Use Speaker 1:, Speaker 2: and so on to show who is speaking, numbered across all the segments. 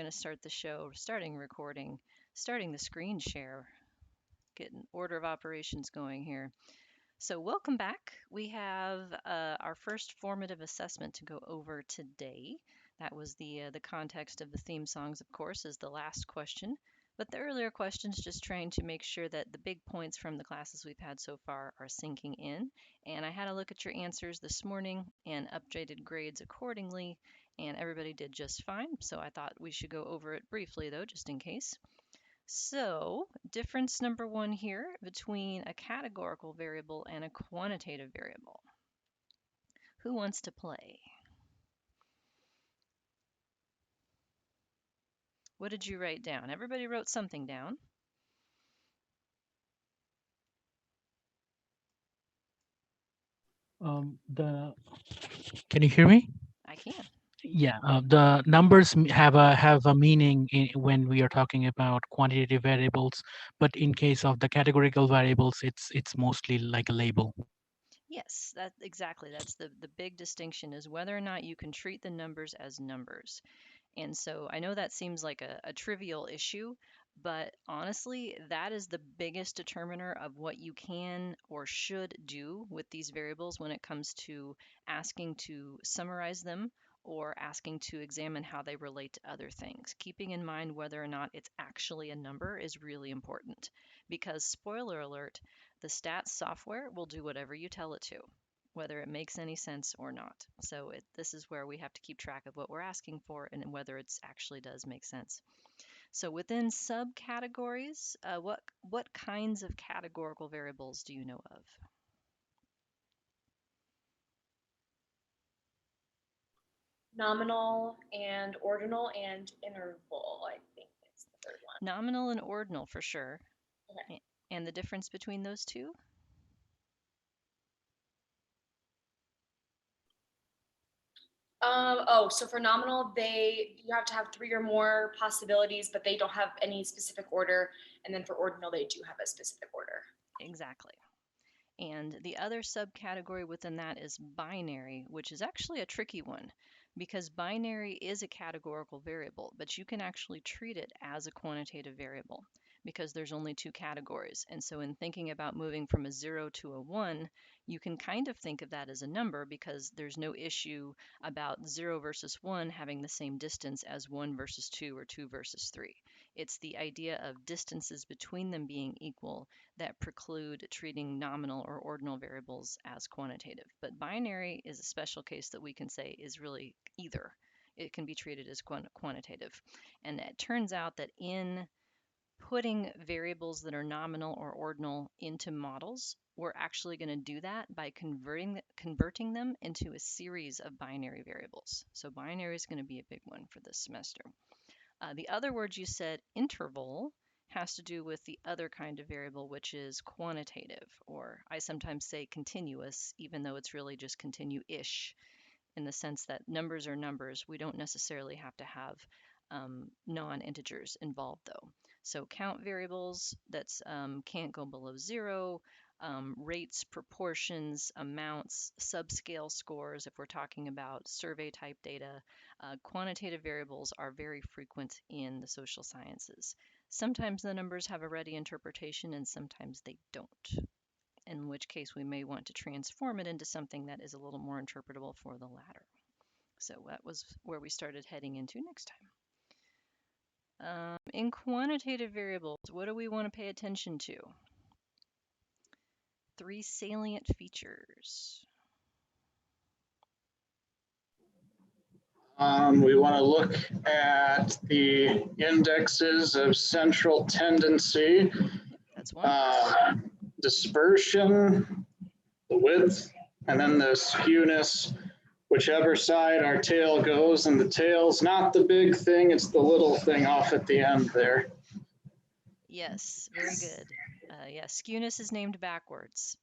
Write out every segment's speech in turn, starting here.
Speaker 1: going to start the show, starting recording, starting the screen share, getting order of operations going here. So welcome back. We have our first formative assessment to go over today. That was the context of the theme songs, of course, is the last question. But the earlier questions, just trying to make sure that the big points from the classes we've had so far are sinking in. And I had a look at your answers this morning and updated grades accordingly, and everybody did just fine. So I thought we should go over it briefly, though, just in case. So, difference number one here between a categorical variable and a quantitative variable. Who wants to play? What did you write down? Everybody wrote something down.
Speaker 2: The Can you hear me?
Speaker 1: I can.
Speaker 2: Yeah, the numbers have a meaning when we are talking about quantitative variables, but in case of the categorical variables, it's mostly like a label.
Speaker 1: Yes, that exactly. That's the big distinction is whether or not you can treat the numbers as numbers. And so I know that seems like a trivial issue, but honestly, that is the biggest determiner of what you can or should do with these variables when it comes to asking to summarize them or asking to examine how they relate to other things. Keeping in mind whether or not it's actually a number is really important because, spoiler alert, the stats software will do whatever you tell it to, whether it makes any sense or not. So this is where we have to keep track of what we're asking for and whether it actually does make sense. So within subcategories, what kinds of categorical variables do you know of?
Speaker 3: Nominal and ordinal and interval, I think is the third one.
Speaker 1: Nominal and ordinal for sure.
Speaker 3: Okay.
Speaker 1: And the difference between those two?
Speaker 3: So for nominal, you have to have 3 or more possibilities, but they don't have any specific order. And then for ordinal, they do have a specific order.
Speaker 1: Exactly. And the other subcategory within that is binary, which is actually a tricky one because binary is a categorical variable, but you can actually treat it as a quantitative variable because there's only two categories. And so in thinking about moving from a 0 to a 1, you can kind of think of that as a number because there's no issue about 0 versus 1 having the same distance as 1 versus 2 or 2 versus 3. It's the idea of distances between them being equal that preclude treating nominal or ordinal variables as quantitative. But binary is a special case that we can say is really either. It can be treated as quantitative. And it turns out that in putting variables that are nominal or ordinal into models, we're actually going to do that by converting them into a series of binary variables. So binary is going to be a big one for this semester. The other word you said, interval, has to do with the other kind of variable, which is quantitative, or I sometimes say continuous, even though it's really just continue-ish in the sense that numbers are numbers. We don't necessarily have to have non-integers involved, though. So count variables that can't go below 0, rates, proportions, amounts, subscale scores, if we're talking about survey type data. Quantitative variables are very frequent in the social sciences. Sometimes the numbers have a ready interpretation and sometimes they don't, in which case we may want to transform it into something that is a little more interpretable for the latter. So that was where we started heading into next time. In quantitative variables, what do we want to pay attention to? 3 salient features.
Speaker 4: We want to look at the indexes of central tendency,
Speaker 1: That's one.
Speaker 4: Dispersion, the width, and then the skewness, whichever side our tail goes. And the tail's not the big thing, it's the little thing off at the end there.
Speaker 1: Yes, very good. Yeah, skewness is named backwards.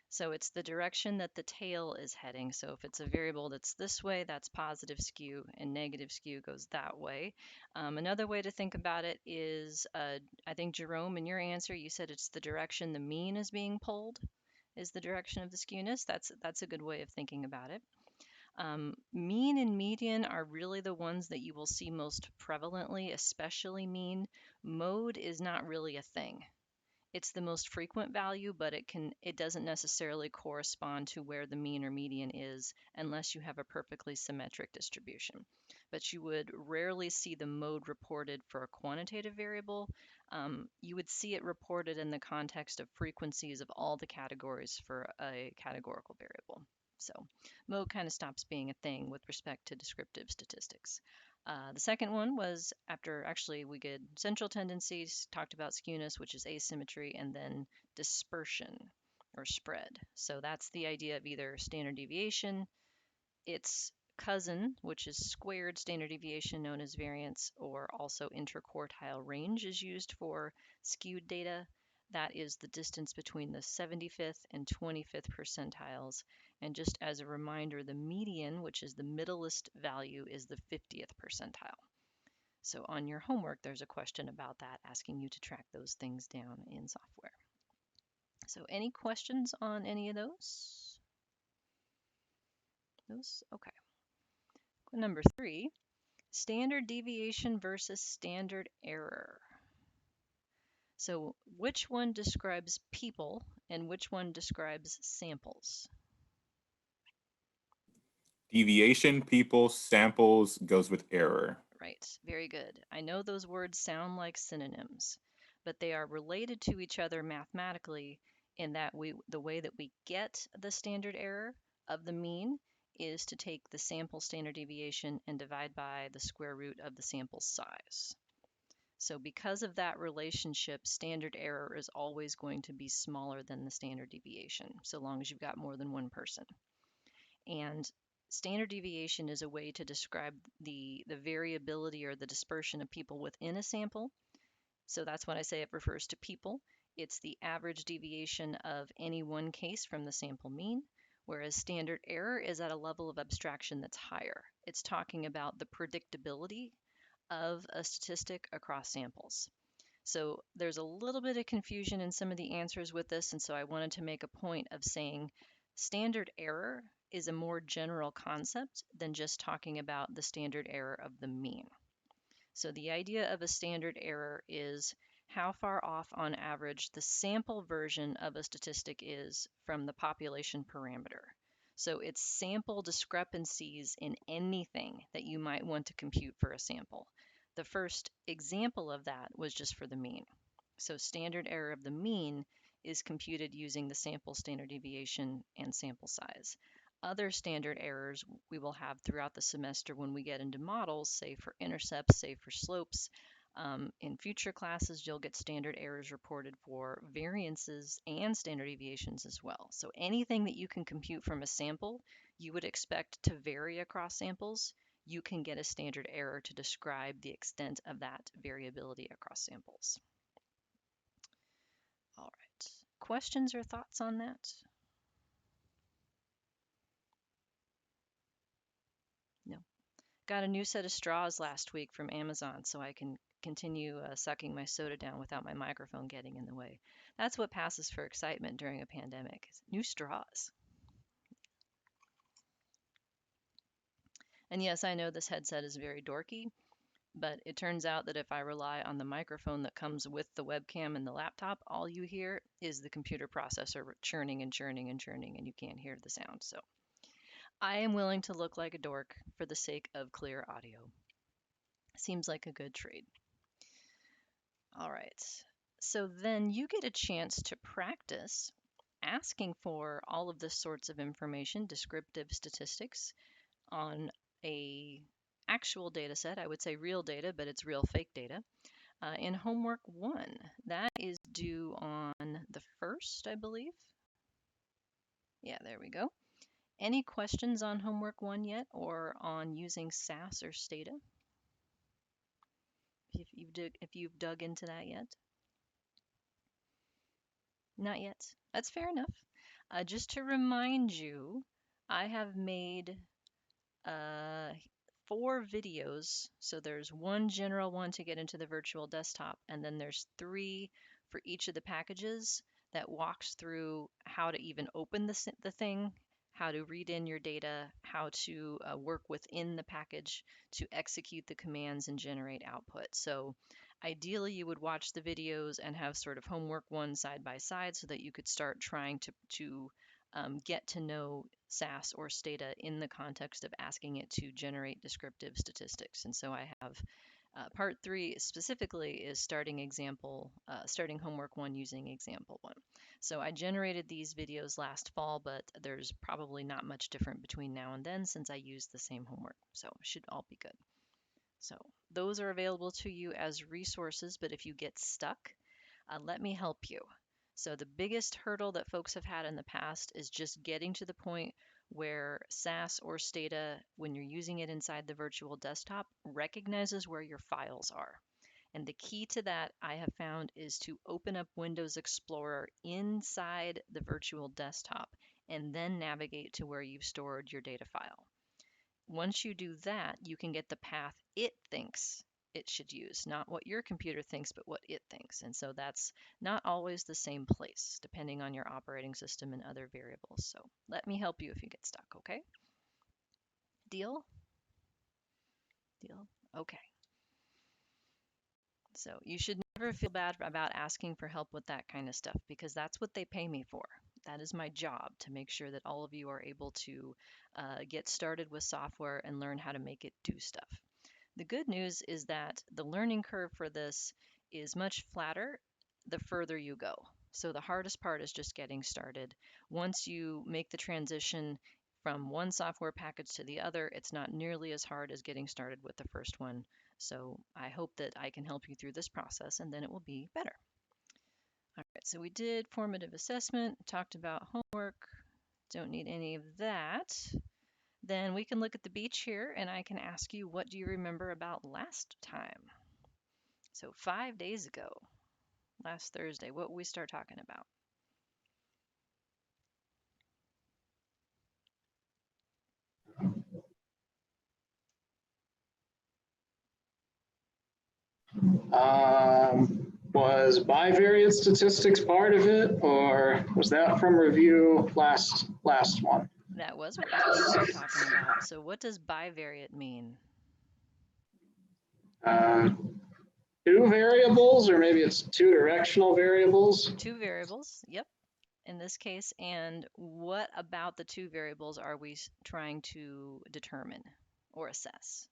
Speaker 1: So it's the direction that the tail is heading. So if it's a variable that's this way, that's positive skew, and negative skew goes that way. Another way to think about it is, I think, Jerome, in your answer, you said it's the direction the mean is being pulled, is the direction of the skewness. That's a good way of thinking about it. Mean and median are really the ones that you will see most prevalently, especially mean. Mode is not really a thing. It's the most frequent value, but it doesn't necessarily correspond to where the mean or median is unless you have a perfectly symmetric distribution. But you would rarely see the mode reported for a quantitative variable. You would see it reported in the context of frequencies of all the categories for a categorical variable. So mode kind of stops being a thing with respect to descriptive statistics. The second one was after actually we did central tendencies, talked about skewness, which is asymmetry, and then dispersion or spread. So that's the idea of either standard deviation, its cousin, which is squared standard deviation known as variance, or also interquartile range is used for skewed data. That is the distance between the 75th and 25th percentiles. And just as a reminder, the median, which is the middleest value, is the 50th percentile. So on your homework, there's a question about that, asking you to track those things down in software. So any questions on any of those? Okay. Number 3, standard deviation versus standard error. So which one describes people and which one describes samples?
Speaker 5: Deviation, people, samples goes with error.
Speaker 1: Right, very good. I know those words sound like synonyms, but they are related to each other mathematically in that the way that we get the standard error of the mean is to take the sample standard deviation and divide by the square root of the sample size. So because of that relationship, standard error is always going to be smaller than the standard deviation, so long as you've got more than one person. And standard deviation is a way to describe the variability or the dispersion of people within a sample. So that's when I say it refers to people. It's the average deviation of any one case from the sample mean, whereas standard error is at a level of abstraction that's higher. It's talking about the predictability of a statistic across samples. So there's a little bit of confusion in some of the answers with this, and so I wanted to make a point of saying standard error is a more general concept than just talking about the standard error of the mean. So the idea of a standard error is how far off on average the sample version of a statistic is from the population parameter. So it's sample discrepancies in anything that you might want to compute for a sample. The first example of that was just for the mean. So standard error of the mean is computed using the sample standard deviation and sample size. Other standard errors we will have throughout the semester when we get into models, say for intercepts, say for slopes. In future classes, you'll get standard errors reported for variances and standard deviations as well. So anything that you can compute from a sample, you would expect to vary across samples. You can get a standard error to describe the extent of that variability across samples. All right, questions or thoughts on that? No. Got a new set of straws last week from Amazon so I can continue sucking my soda down without my microphone getting in the way. That's what passes for excitement during a pandemic. New straws. And yes, I know this headset is very dorky, but it turns out that if I rely on the microphone that comes with the webcam and the laptop, all you hear is the computer processor churning and churning and churning, and you can't hear the sound. So I am willing to look like a dork for the sake of clear audio. Seems like a good trade. All right, so then you get a chance to practice asking for all of this sorts of information, descriptive statistics, on a actual data set. I would say real data, but it's real fake data. In homework 1, that is due on the 1st, I believe. Yeah, there we go. Any questions on homework 1 yet, or on using SAS or Stata? If you've dug into that yet? Not yet. That's fair enough. Just to remind you, I have made 4 videos. So there's one general one to get into the virtual desktop, and then there's 3 for each of the packages that walks through how to even open the thing, how to read in your data, how to work within the package to execute the commands and generate output. So ideally, you would watch the videos and have sort of homework one side by side so that you could start trying to get to know SAS or Stata in the context of asking it to generate descriptive statistics. And so I have part 3 specifically is starting homework 1 using example 1. So I generated these videos last fall, but there's probably not much different between now and then since I used the same homework. So it should all be good. So those are available to you as resources, but if you get stuck, let me help you. So the biggest hurdle that folks have had in the past is just getting to the point where SAS or Stata, when you're using it inside the virtual desktop, recognizes where your files are. And the key to that, I have found, is to open up Windows Explorer inside the virtual desktop and then navigate to where you've stored your data file. Once you do that, you can get the path it thinks it should use, not what your computer thinks, but what it thinks. And so that's not always the same place, depending on your operating system and other variables. So let me help you if you get stuck, okay? Deal? Deal? Okay. So you should never feel bad about asking for help with that kind of stuff because that's what they pay me for. That is my job, to make sure that all of you are able to get started with software and learn how to make it do stuff. The good news is that the learning curve for this is much flatter the further you go. So the hardest part is just getting started. Once you make the transition from one software package to the other, it's not nearly as hard as getting started with the first one. So I hope that I can help you through this process and then it will be better. All right, so we did formative assessment, talked about homework, don't need any of that. Then we can look at the beach here and I can ask you, what do you remember about last time? So 5 days ago, last Thursday, what we start talking about?
Speaker 4: Was bivariate statistics part of it, or was that from review last one?
Speaker 1: That was what we started talking about. So what does bivariate mean?
Speaker 4: Two variables, or maybe it's two directional variables.
Speaker 1: Two variables, yep, in this case. And what about the two variables are we trying to determine or assess?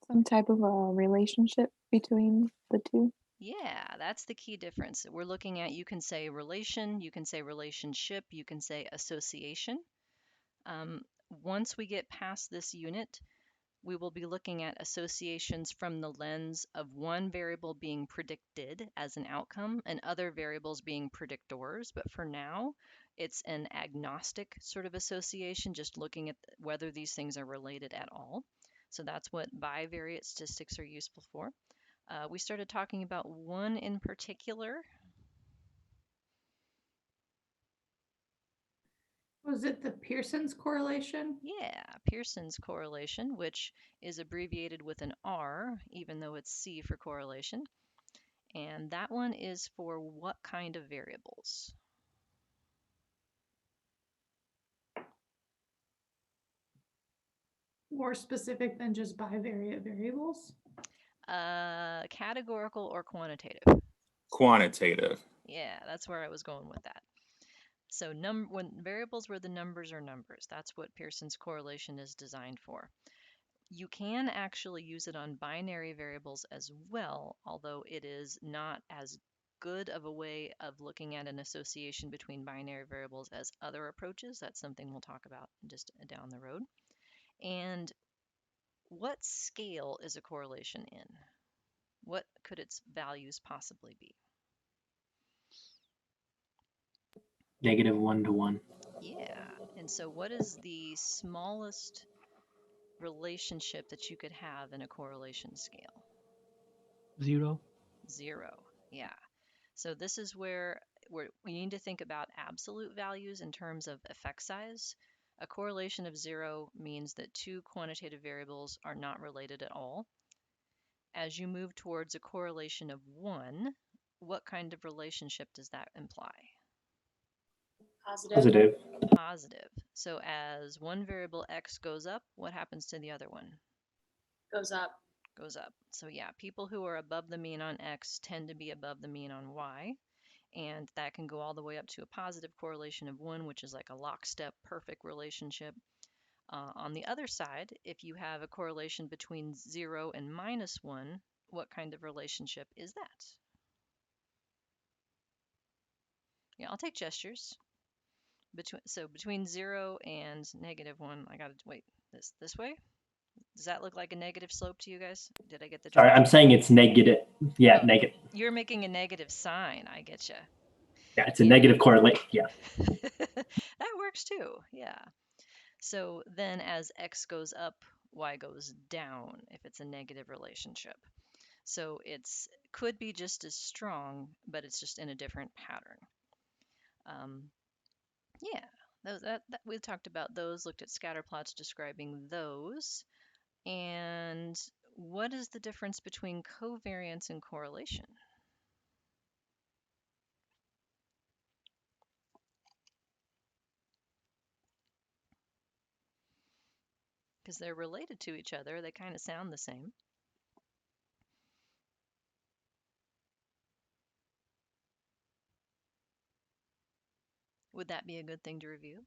Speaker 6: Some type of a relationship between the two.
Speaker 1: Yeah, that's the key difference. We're looking at, you can say relation, you can say relationship, you can say association. Once we get past this unit, we will be looking at associations from the lens of one variable being predicted as an outcome and other variables being predictors. But for now, it's an agnostic sort of association, just looking at whether these things are related at all. So that's what bivariate statistics are useful for. We started talking about one in particular.
Speaker 7: Was it the Pearson's correlation?
Speaker 1: Yeah, Pearson's correlation, which is abbreviated with an R, even though it's C for correlation. And that one is for what kind of variables?
Speaker 7: More specific than just bivariate variables?
Speaker 1: Categorical or quantitative?
Speaker 5: Quantitative.
Speaker 1: Yeah, that's where I was going with that. So when variables where the numbers are numbers, that's what Pearson's correlation is designed for. You can actually use it on binary variables as well, although it is not as good of a way of looking at an association between binary variables as other approaches. That's something we'll talk about just down the road. And what scale is a correlation in? What could its values possibly be?
Speaker 2: -1 to 1.
Speaker 1: Yeah, and so what is the smallest relationship that you could have in a correlation scale?
Speaker 2: 0.
Speaker 1: 0, yeah. So this is where we need to think about absolute values in terms of effect size. A correlation of 0 means that two quantitative variables are not related at all. As you move towards a correlation of 1, what kind of relationship does that imply?
Speaker 3: Positive.
Speaker 8: Positive.
Speaker 1: Positive. So as one variable x goes up, what happens to the other one?
Speaker 3: Goes up.
Speaker 1: Goes up. So yeah, people who are above the mean on x tend to be above the mean on y. And that can go all the way up to a positive correlation of 1, which is like a lockstep perfect relationship. On the other side, if you have a correlation between 0 and -1, what kind of relationship is that? Yeah, I'll take gestures. Between 0 and -1, I gotta wait. This way? Does that look like a negative slope to you guys? Did I get the
Speaker 8: Sorry, I'm
Speaker 1: direction?
Speaker 8: saying it's negative. Yeah,
Speaker 1: Oh,
Speaker 8: negative.
Speaker 1: You're making a negative sign. I get you.
Speaker 8: Yeah, it's a negative correlation. Yeah.
Speaker 1: That works too. Yeah. So then as x goes up, y goes down if it's a negative relationship. So it's could be just as strong, but it's just in a different pattern. Yeah, we talked about those, looked at scatter plots describing those. And what is the difference between covariance and correlation? Because they're related to each other, they kind of sound the same. Would that be a good thing to review?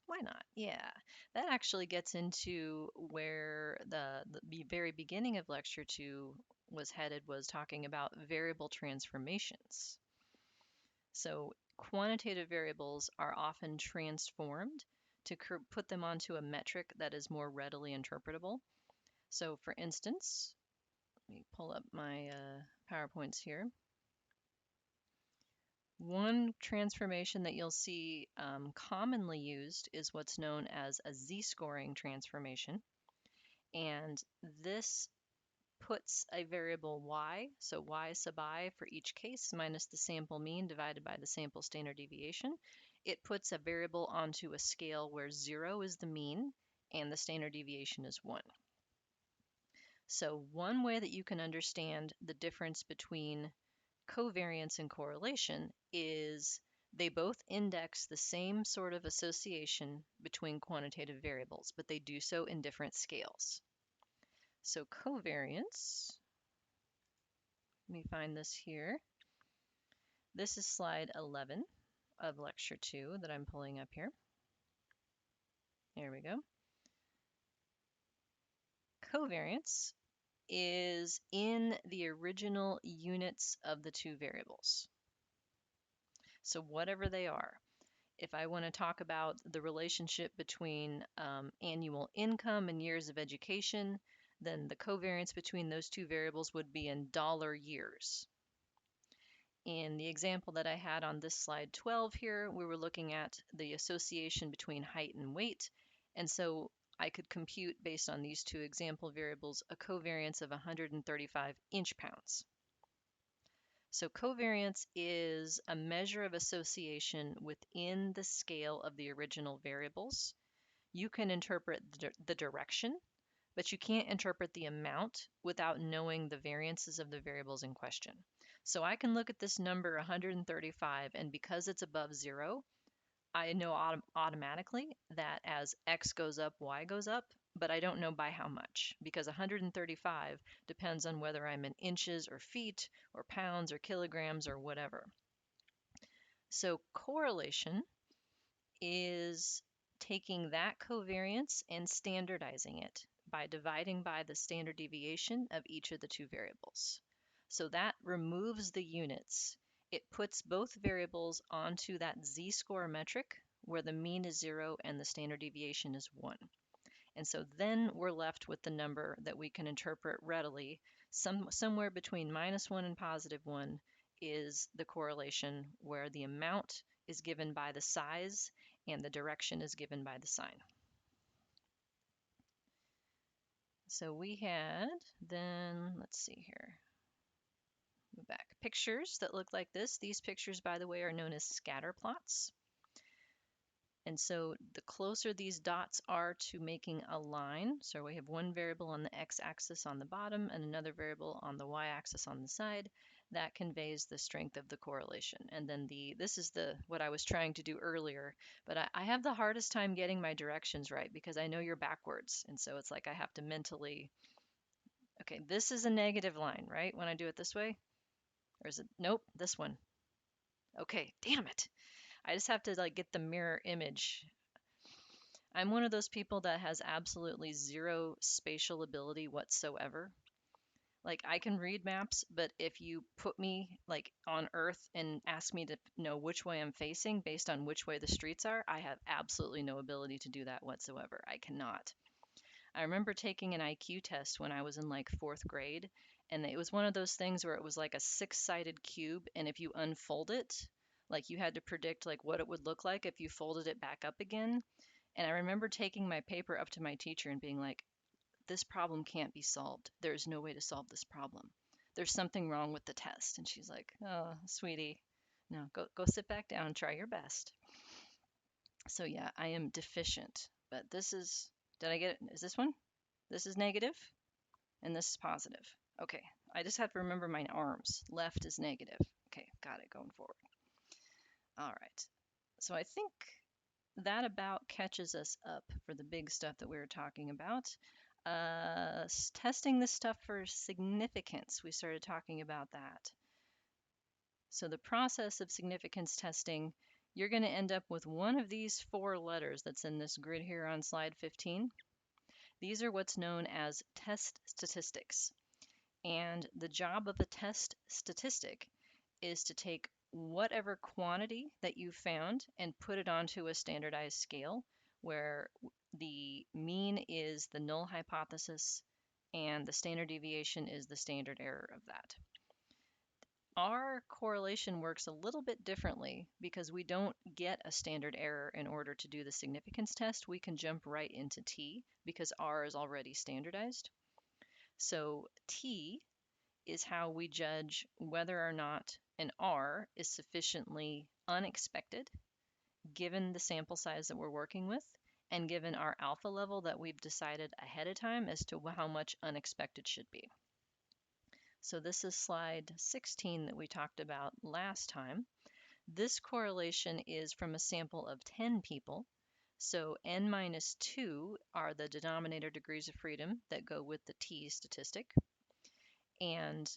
Speaker 1: Why not? Yeah, that actually gets into where the very beginning of lecture 2 was headed, was talking about variable transformations. So quantitative variables are often transformed to put them onto a metric that is more readily interpretable. So for instance, let me pull up my PowerPoints here. One transformation that you'll see commonly used is what's known as a z-scoring transformation. And this puts a variable y, so y sub I for each case minus the sample mean divided by the sample standard deviation. It puts a variable onto a scale where 0 is the mean and the standard deviation is 1. So one way that you can understand the difference between covariance and correlation is they both index the same sort of association between quantitative variables, but they do so in different scales. So covariance, let me find this here. This is slide 11 of lecture 2 that I'm pulling up here. There we go. Covariance is in the original units of the two variables. So whatever they are. If I want to talk about the relationship between annual income and years of education, then the covariance between those two variables would be in dollar years. In the example that I had on this slide 12 here, we were looking at the association between height and weight. And so I could compute, based on these two example variables, a covariance of 135 inch-pounds. So covariance is a measure of association within the scale of the original variables. You can interpret the direction, but you can't interpret the amount without knowing the variances of the variables in question. So I can look at this number 135, and because it's above 0, I know automatically that as x goes up, y goes up, but I don't know by how much, because 135 depends on whether I'm in inches or feet or pounds or kilograms or whatever. So correlation is taking that covariance and standardizing it by dividing by the standard deviation of each of the two variables. So that removes the units. It puts both variables onto that z-score metric where the mean is 0 and the standard deviation is 1. And so then we're left with the number that we can interpret readily. Somewhere between -1 and +1 is the correlation, where the amount is given by the size and the direction is given by the sign. So we had then, let's see here, move back, pictures that look like this. These pictures, by the way, are known as scatter plots. And so the closer these dots are to making a line, so we have one variable on the x-axis on the bottom and another variable on the y-axis on the side, that conveys the strength of the correlation. And then this is what I was trying to do earlier, but I have the hardest time getting my directions right because I know you're backwards. And so it's like I have to mentally, okay, this is a negative line, right? When I do it this way, or is it, nope, this one. Okay, damn it. I just have to like get the mirror image. I'm one of those people that has absolutely zero spatial ability whatsoever. Like I can read maps, but if you put me like on Earth and ask me to know which way I'm facing based on which way the streets are, I have absolutely no ability to do that whatsoever. I cannot. I remember taking an IQ test when I was in like 4th grade, and it was one of those things where it was like a 6-sided cube, and if you unfold it, like you had to predict like what it would look like if you folded it back up again. And I remember taking my paper up to my teacher and being like, this problem can't be solved. There's no way to solve this problem. There's something wrong with the test. And she's like, oh, sweetie, no, go sit back down and try your best. So yeah, I am deficient, but this is, did I get it? Is this one? This is negative and this is positive. Okay, I just have to remember my arms. Left is negative. Okay, got it going forward. All right, so I think that about catches us up for the big stuff that we were talking about. Testing this stuff for significance, we started talking about that. So the process of significance testing, you're going to end up with one of these 4 letters that's in this grid here on slide 15. These are what's known as test statistics. And the job of a test statistic is to take whatever quantity that you found and put it onto a standardized scale where the mean is the null hypothesis and the standard deviation is the standard error of that. Our correlation works a little bit differently because we don't get a standard error in order to do the significance test. We can jump right into T because R is already standardized. So T is how we judge whether or not an R is sufficiently unexpected given the sample size that we're working with and given our alpha level that we've decided ahead of time as to how much unexpected should be. So this is slide 16 that we talked about last time. This correlation is from a sample of 10 people. So n minus 2 are the denominator degrees of freedom that go with the T statistic. And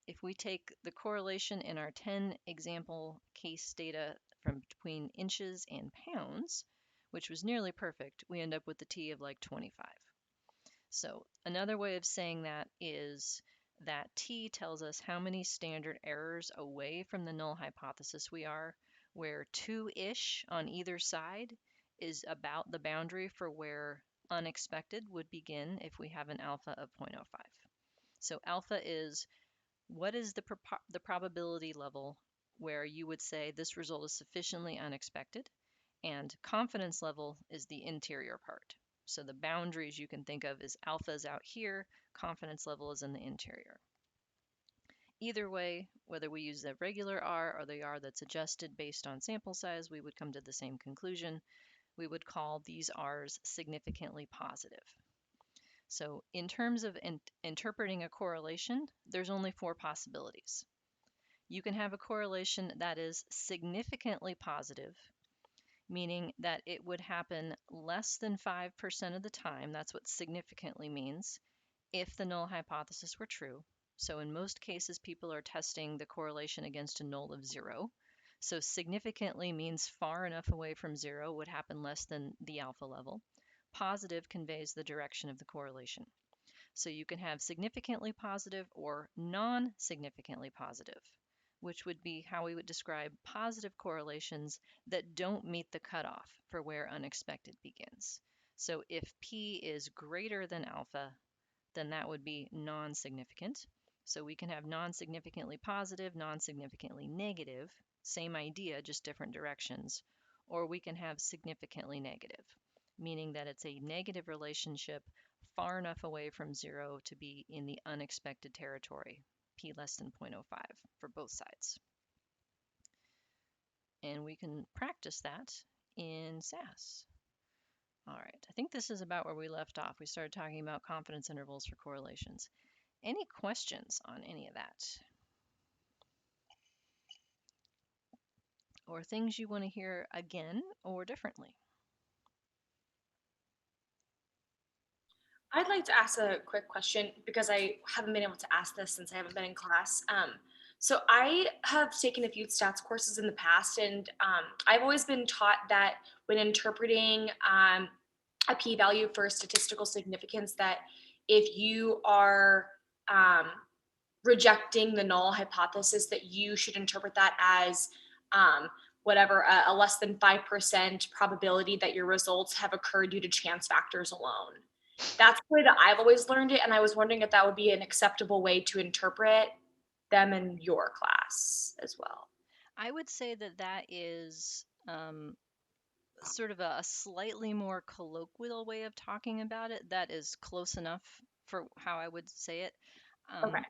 Speaker 1: if we take the correlation in our 10 example case data from between inches and pounds, which was nearly perfect, we end up with the T of like 25. So another way of saying that is that T tells us how many standard errors away from the null hypothesis we are, where 2-ish on either side is about the boundary for where unexpected would begin if we have an alpha of 0.05. So alpha is what is the probability level where you would say this result is sufficiently unexpected, and confidence level is the interior part. So the boundaries you can think of is alpha is out here, confidence level is in the interior. Either way, whether we use the regular R or the R that's adjusted based on sample size, we would come to the same conclusion. We would call these R's significantly positive. So in terms of interpreting a correlation, there's only 4 possibilities. You can have a correlation that is significantly positive, meaning that it would happen less than 5% of the time. That's what significantly means if the null hypothesis were true. So in most cases, people are testing the correlation against a null of 0. So significantly means far enough away from 0 would happen less than the alpha level. Positive conveys the direction of the correlation. So you can have significantly positive or non-significantly positive, which would be how we would describe positive correlations that don't meet the cutoff for where unexpected begins. So if P is greater than alpha, then that would be non-significant. So we can have non-significantly positive, non-significantly negative, same idea, just different directions. Or we can have significantly negative, meaning that it's a negative relationship far enough away from 0 to be in the unexpected territory, P less than 0.05 for both sides. And we can practice that in SAS. All right, I think this is about where we left off. We started talking about confidence intervals for correlations. Any questions on any of that? or things you want to hear again or differently.
Speaker 3: I'd like to ask a quick question because I haven't been able to ask this since I haven't been in class. So I have taken a few stats courses in the past, and I've always been taught that when interpreting a p-value for statistical significance, that if you are rejecting the null hypothesis, that you should interpret that as whatever, a less than 5% probability that your results have occurred due to chance factors alone. That's the way that I've always learned it, and I was wondering if that would be an acceptable way to interpret them in your class as well.
Speaker 1: I would say that that is sort of a slightly more colloquial way of talking about it. That is close enough for how I would say it.
Speaker 3: Okay.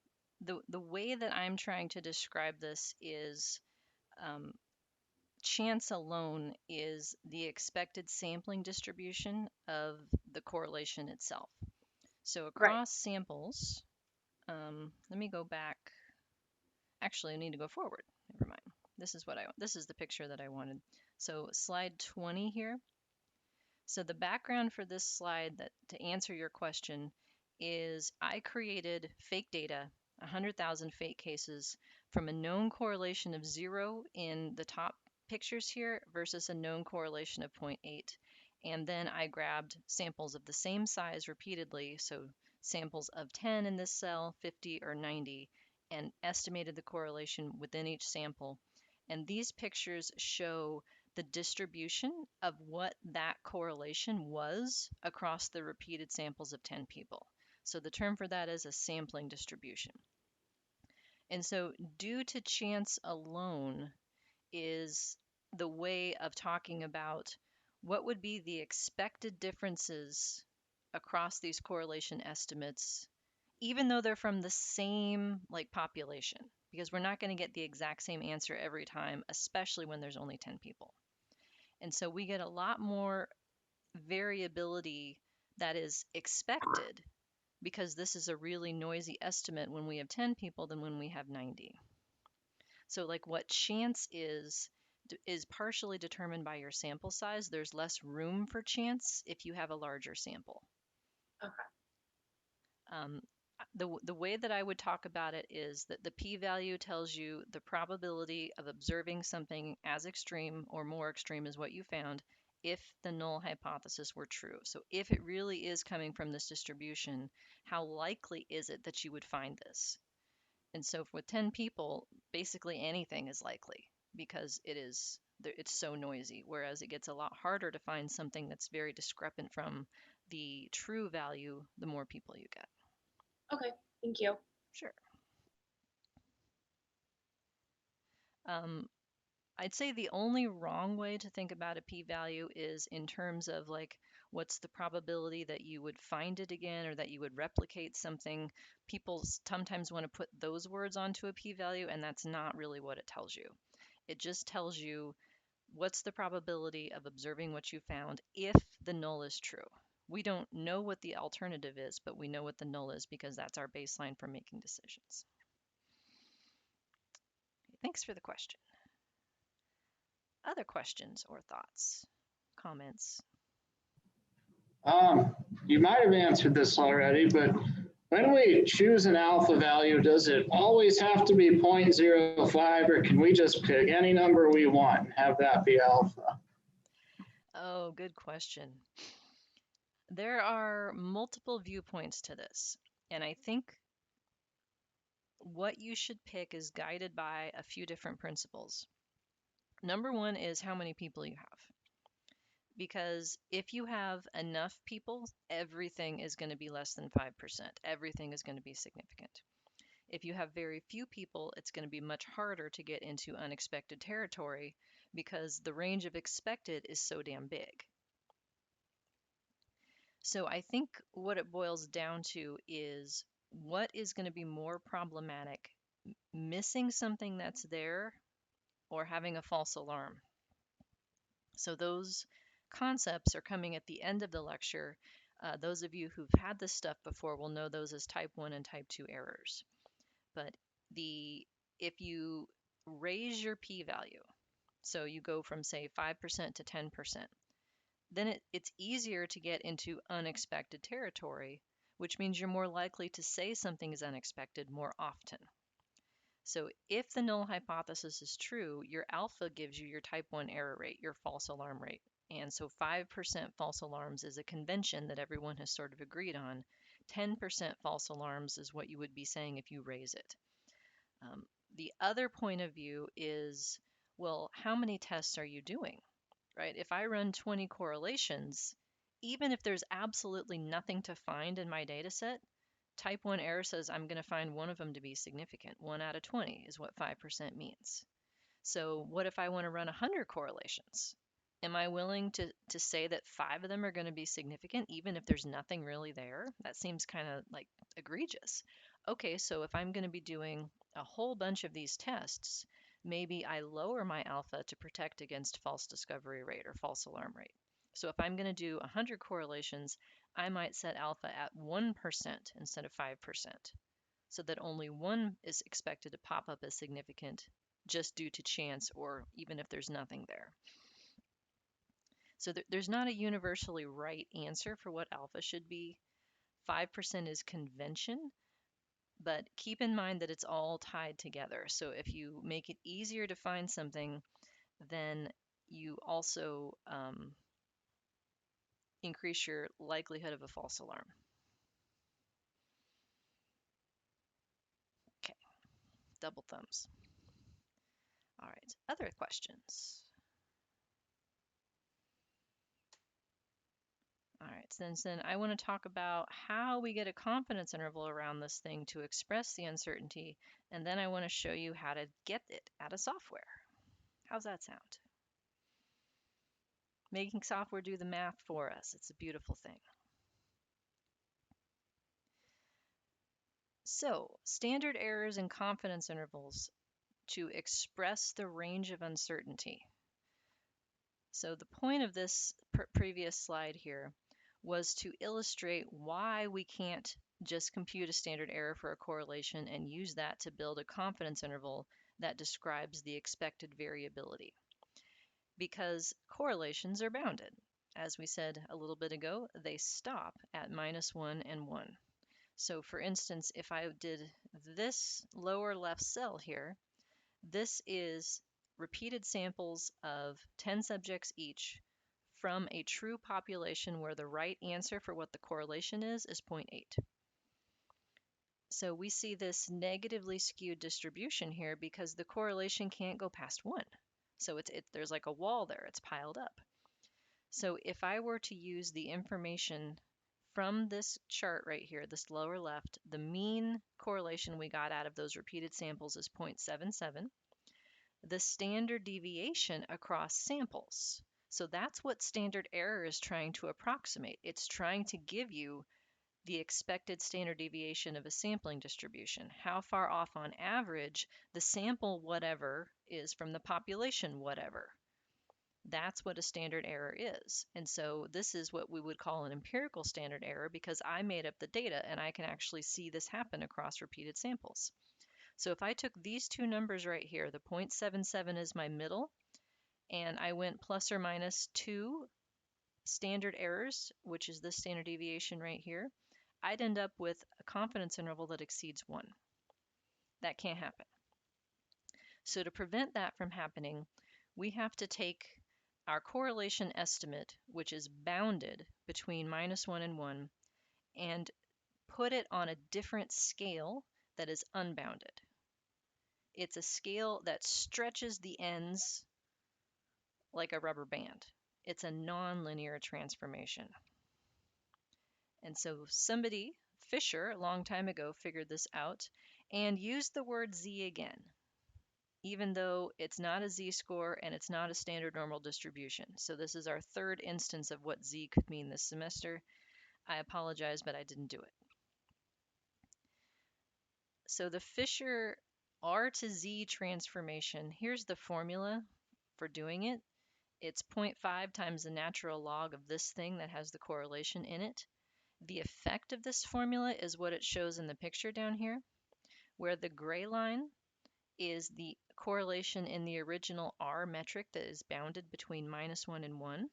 Speaker 1: The way that I'm trying to describe this is chance alone is the expected sampling distribution of the correlation itself. So across samples, let me go back. Actually, I need to go forward. Never mind. This is the picture that I wanted. So slide 20 here. So the background for this slide, that to answer your question, is I created fake data, 100,000 fake cases, from a known correlation of 0 in the top pictures here versus a known correlation of 0.8. And then I grabbed samples of the same size repeatedly, so samples of 10 in this cell, 50 or 90, and estimated the correlation within each sample. And these pictures show the distribution of what that correlation was across the repeated samples of 10 people. So the term for that is a sampling distribution. And so due to chance alone is the way of talking about what would be the expected differences across these correlation estimates, even though they're from the same population, because we're not going to get the exact same answer every time, especially when there's only 10 people. And so we get a lot more variability that is expected because this is a really noisy estimate when we have 10 people than when we have 90. So what chance is partially determined by your sample size. There's less room for chance if you have a larger sample.
Speaker 3: Okay.
Speaker 1: The way that I would talk about it is that the p-value tells you the probability of observing something as extreme or more extreme as what you found if the null hypothesis were true. So if it really is coming from this distribution, how likely is it that you would find this? And so with 10 people, basically anything is likely because it's so noisy, whereas it gets a lot harder to find something that's very discrepant from the true value the more people you get.
Speaker 3: Okay, thank you.
Speaker 1: Sure. I'd say the only wrong way to think about a p-value is in terms of what's the probability that you would find it again or that you would replicate something. People sometimes want to put those words onto a p-value, and that's not really what it tells you. It just tells you what's the probability of observing what you found if the null is true. We don't know what the alternative is, but we know what the null is because that's our baseline for making decisions. Thanks for the question. Other questions or thoughts, comments?
Speaker 4: You might have answered this already, but when we choose an alpha value, does it always have to be 0.05, or can we just pick any number we want and have that be alpha?
Speaker 1: Oh, good question. There are multiple viewpoints to this, and I think what you should pick is guided by a few different principles. Number one is how many people you have. Because if you have enough people, everything is going to be less than 5%. Everything is going to be significant. If you have very few people, it's going to be much harder to get into unexpected territory because the range of expected is so damn big. So I think what it boils down to is what is going to be more problematic, missing something that's there or having a false alarm. So those concepts are coming at the end of the lecture. Those of you who've had this stuff before will know those as type 1 and type 2 errors. But if you raise your p-value, So you go from, say, 5% to 10%. Then it's easier to get into unexpected territory, which means you're more likely to say something is unexpected more often. So if the null hypothesis is true, your alpha gives you your type 1 error rate, your false alarm rate. And so 5% false alarms is a convention that everyone has sort of agreed on. 10% false alarms is what you would be saying if you raise it. The other point of view is, well, how many tests are you doing, right? If I run 20 correlations, even if there's absolutely nothing to find in my data set, type 1 error says I'm going to find one of them to be significant. 1 out of 20 is what 5% means. So what if I want to run 100 correlations? Am I willing to say that 5 of them are going to be significant even if there's nothing really there? That seems kind of like egregious. Okay, so if I'm going to be doing a whole bunch of these tests, maybe I lower my alpha to protect against false discovery rate or false alarm rate. So if I'm going to do 100 correlations, I might set alpha at 1% instead of 5%, so that only one is expected to pop up as significant just due to chance or even if there's nothing there. So there's not a universally right answer for what alpha should be. 5% is convention, but keep in mind that it's all tied together. So if you make it easier to find something, then you also increase your likelihood of a false alarm. Okay, double thumbs. All right, other questions? All right, so then I want to talk about how we get a confidence interval around this thing to express the uncertainty, and then I want to show you how to get it out of software. How's that sound? Making software do the math for us. It's a beautiful thing. So, standard errors and confidence intervals to express the range of uncertainty. So the point of this previous slide here was to illustrate why we can't just compute a standard error for a correlation and use that to build a confidence interval that describes the expected variability. Because correlations are bounded. As we said a little bit ago, they stop at -1 and 1. So for instance, if I did this lower left cell here, this is repeated samples of 10 subjects each from a true population where the right answer for what the correlation is 0.8. So we see this negatively skewed distribution here because the correlation can't go past 1. So there's like a wall there, it's piled up. So if I were to use the information from this chart right here, this lower left, the mean correlation we got out of those repeated samples is 0.77. The standard deviation across samples. So that's what standard error is trying to approximate. It's trying to give you the expected standard deviation of a sampling distribution. How far off on average the sample whatever is from the population whatever. That's what a standard error is. And so this is what we would call an empirical standard error because I made up the data and I can actually see this happen across repeated samples. So if I took these two numbers right here, the 0.77 is my middle, and I went plus or minus 2 standard errors, which is this standard deviation right here, I'd end up with a confidence interval that exceeds 1. That can't happen. So to prevent that from happening, we have to take our correlation estimate, which is bounded between -1 and 1, and put it on a different scale that is unbounded. It's a scale that stretches the ends like a rubber band. It's a nonlinear transformation. And so somebody, Fischer, a long time ago, figured this out and used the word z again, even though it's not a z-score and it's not a standard normal distribution. So this is our third instance of what z could mean this semester. I apologize, but I didn't do it. So the Fischer R to Z transformation, here's the formula for doing it. It's 0.5 times the natural log of this thing that has the correlation in it. The effect of this formula is what it shows in the picture down here, where the gray line is the correlation in the original R metric that is bounded between -1 and 1.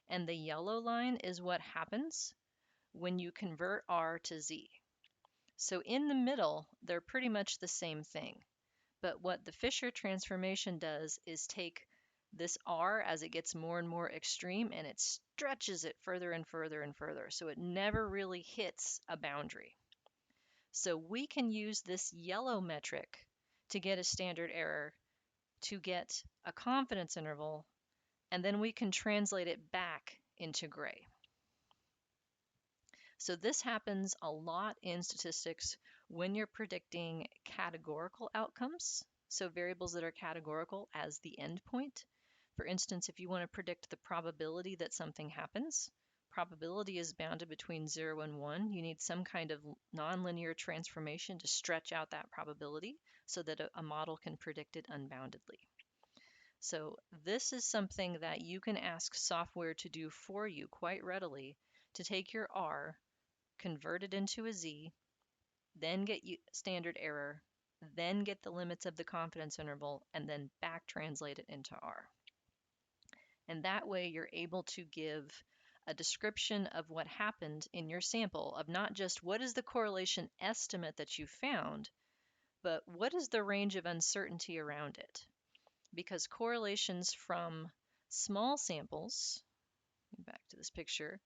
Speaker 1: And the yellow line is what happens when you convert R to Z. So in the middle, they're pretty much the same thing. But what the Fischer transformation does is take this R as it gets more and more extreme, and it stretches it further and further and further. So it never really hits a boundary. So we can use this yellow metric to get a standard error, to get a confidence interval, and then we can translate it back into gray. So this happens a lot in statistics when you're predicting categorical outcomes, so variables that are categorical as the endpoint. For instance, if you want to predict the probability that something happens, probability is bounded between 0 and 1. You need some kind of nonlinear transformation to stretch out that probability so that a model can predict it unboundedly. So this is something that you can ask software to do for you quite readily, to take your R, convert it into a Z, then get you standard error, then get the limits of the confidence interval, and then back translate it into R. And that way you're able to give a description of what happened in your sample, of not just what is the correlation estimate that you found, but what is the range of uncertainty around it. Because correlations from small samples, back to this picture,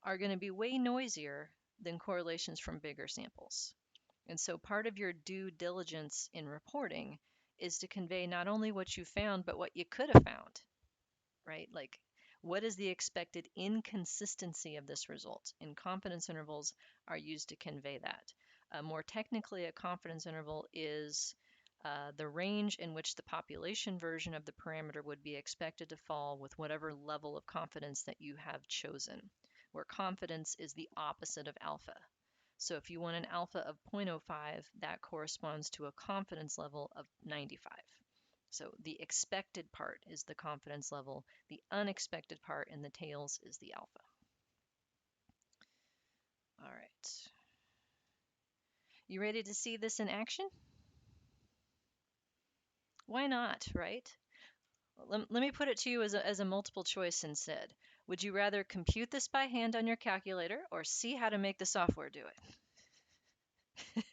Speaker 1: are going to be way noisier than correlations from bigger samples. And so part of your due diligence in reporting is to convey not only what you found, but what you could have found, right? Like, what is the expected inconsistency of this result? And confidence intervals are used to convey that. More technically, a confidence interval is the range in which the population version of the parameter would be expected to fall with whatever level of confidence that you have chosen, where confidence is the opposite of alpha. So if you want an alpha of 0.05, that corresponds to a confidence level of 95. So the expected part is the confidence level. The unexpected part in the tails is the alpha. All right. You ready to see this in action? Why not, right? Let me put it to you as a multiple choice instead. Would you rather compute this by hand on your calculator or see how to make the software do it?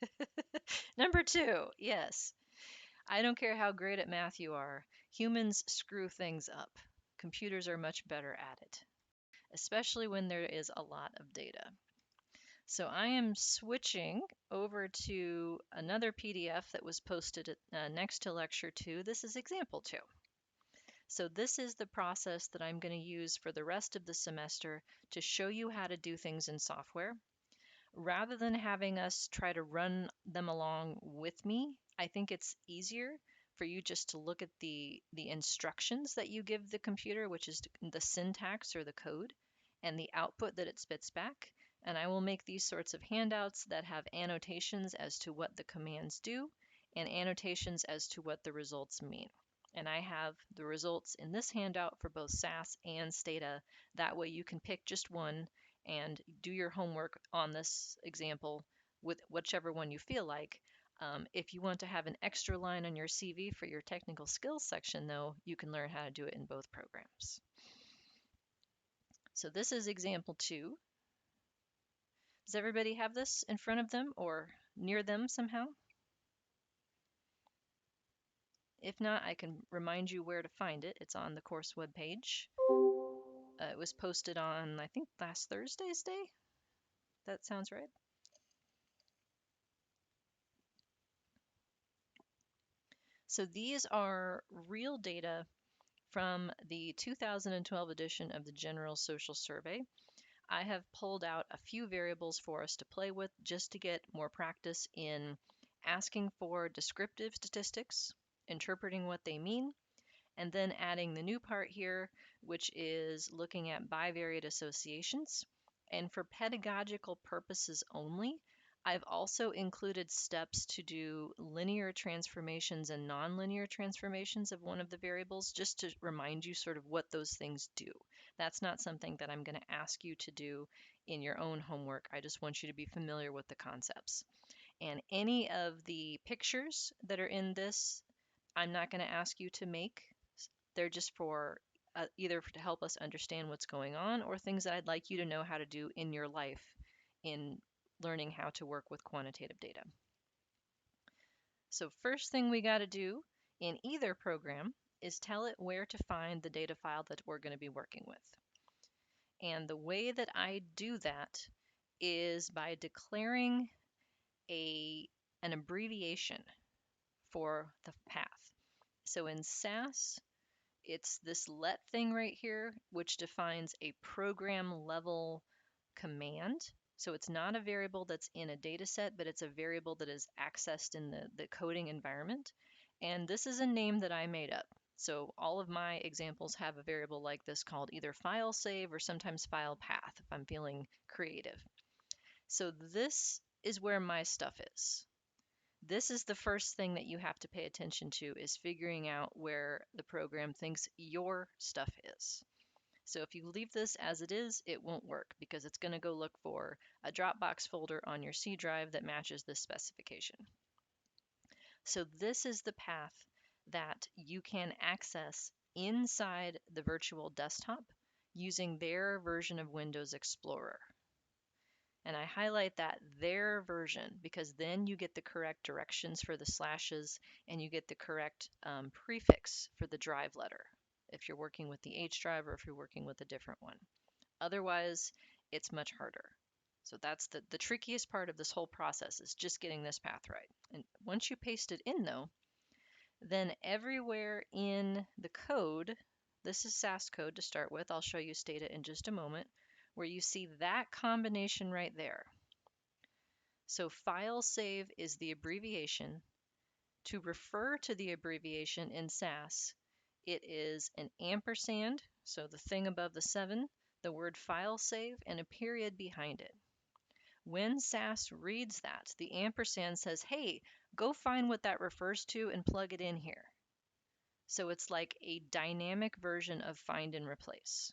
Speaker 1: Number 2, yes. I don't care how great at math you are. Humans screw things up. Computers are much better at it, especially when there is a lot of data. So I am switching over to another PDF that was posted next to lecture 2. This is example 2. So this is the process that I'm going to use for the rest of the semester to show you how to do things in software. Rather than having us try to run them along with me, I think it's easier for you just to look at the instructions that you give the computer, which is the syntax or the code, and the output that it spits back. And I will make these sorts of handouts that have annotations as to what the commands do and annotations as to what the results mean. And I have the results in this handout for both SAS and Stata. That way you can pick just one and do your homework on this example with whichever one you feel like. If you want to have an extra line on your CV for your technical skills section, though, you can learn how to do it in both programs. So this is example 2. Does everybody have this in front of them or near them somehow? If not, I can remind you where to find it. It's on the course webpage. It was posted on, I think, last Thursday's day. That sounds right. So these are real data from the 2012 edition of the General Social Survey. I have pulled out a few variables for us to play with just to get more practice in asking for descriptive statistics, interpreting what they mean, and then adding the new part here, which is looking at bivariate associations. And for pedagogical purposes only, I've also included steps to do linear transformations and nonlinear transformations of one of the variables, just to remind you sort of what those things do. That's not something that I'm going to ask you to do in your own homework. I just want you to be familiar with the concepts. And any of the pictures that are in this, I'm not going to ask you to make. They're just for either to help us understand what's going on or things that I'd like you to know how to do in your life in learning how to work with quantitative data. So first thing we got to do in either program is tell it where to find the data file that we're going to be working with. And the way that I do that is by declaring an abbreviation for the path. So in SAS, it's this let thing right here, which defines a program level command. So it's not a variable that's in a data set, but it's a variable that is accessed in the coding environment. And this is a name that I made up. So all of my examples have a variable like this called either file save or sometimes file path if I'm feeling creative. So this is where my stuff is. This is the first thing that you have to pay attention to, is figuring out where the program thinks your stuff is. So if you leave this as it is, it won't work because it's going to go look for a Dropbox folder on your C drive that matches this specification. So this is the path that you can access inside the virtual desktop using their version of Windows Explorer. And I highlight that their version because then you get the correct directions for the slashes and you get the correct prefix for the drive letter if you're working with the H drive or if you're working with a different one. Otherwise, it's much harder. So that's the trickiest part of this whole process, is just getting this path right. And once you paste it in though, then everywhere in the code, this is SAS code to start with, I'll show you Stata in just a moment, where you see that combination right there. So file save is the abbreviation. To refer to the abbreviation in SAS, it is an ampersand, so the thing above the 7, the word file save, and a period behind it. When SAS reads that, the ampersand says, hey, go find what that refers to and plug it in here. So it's like a dynamic version of find and replace.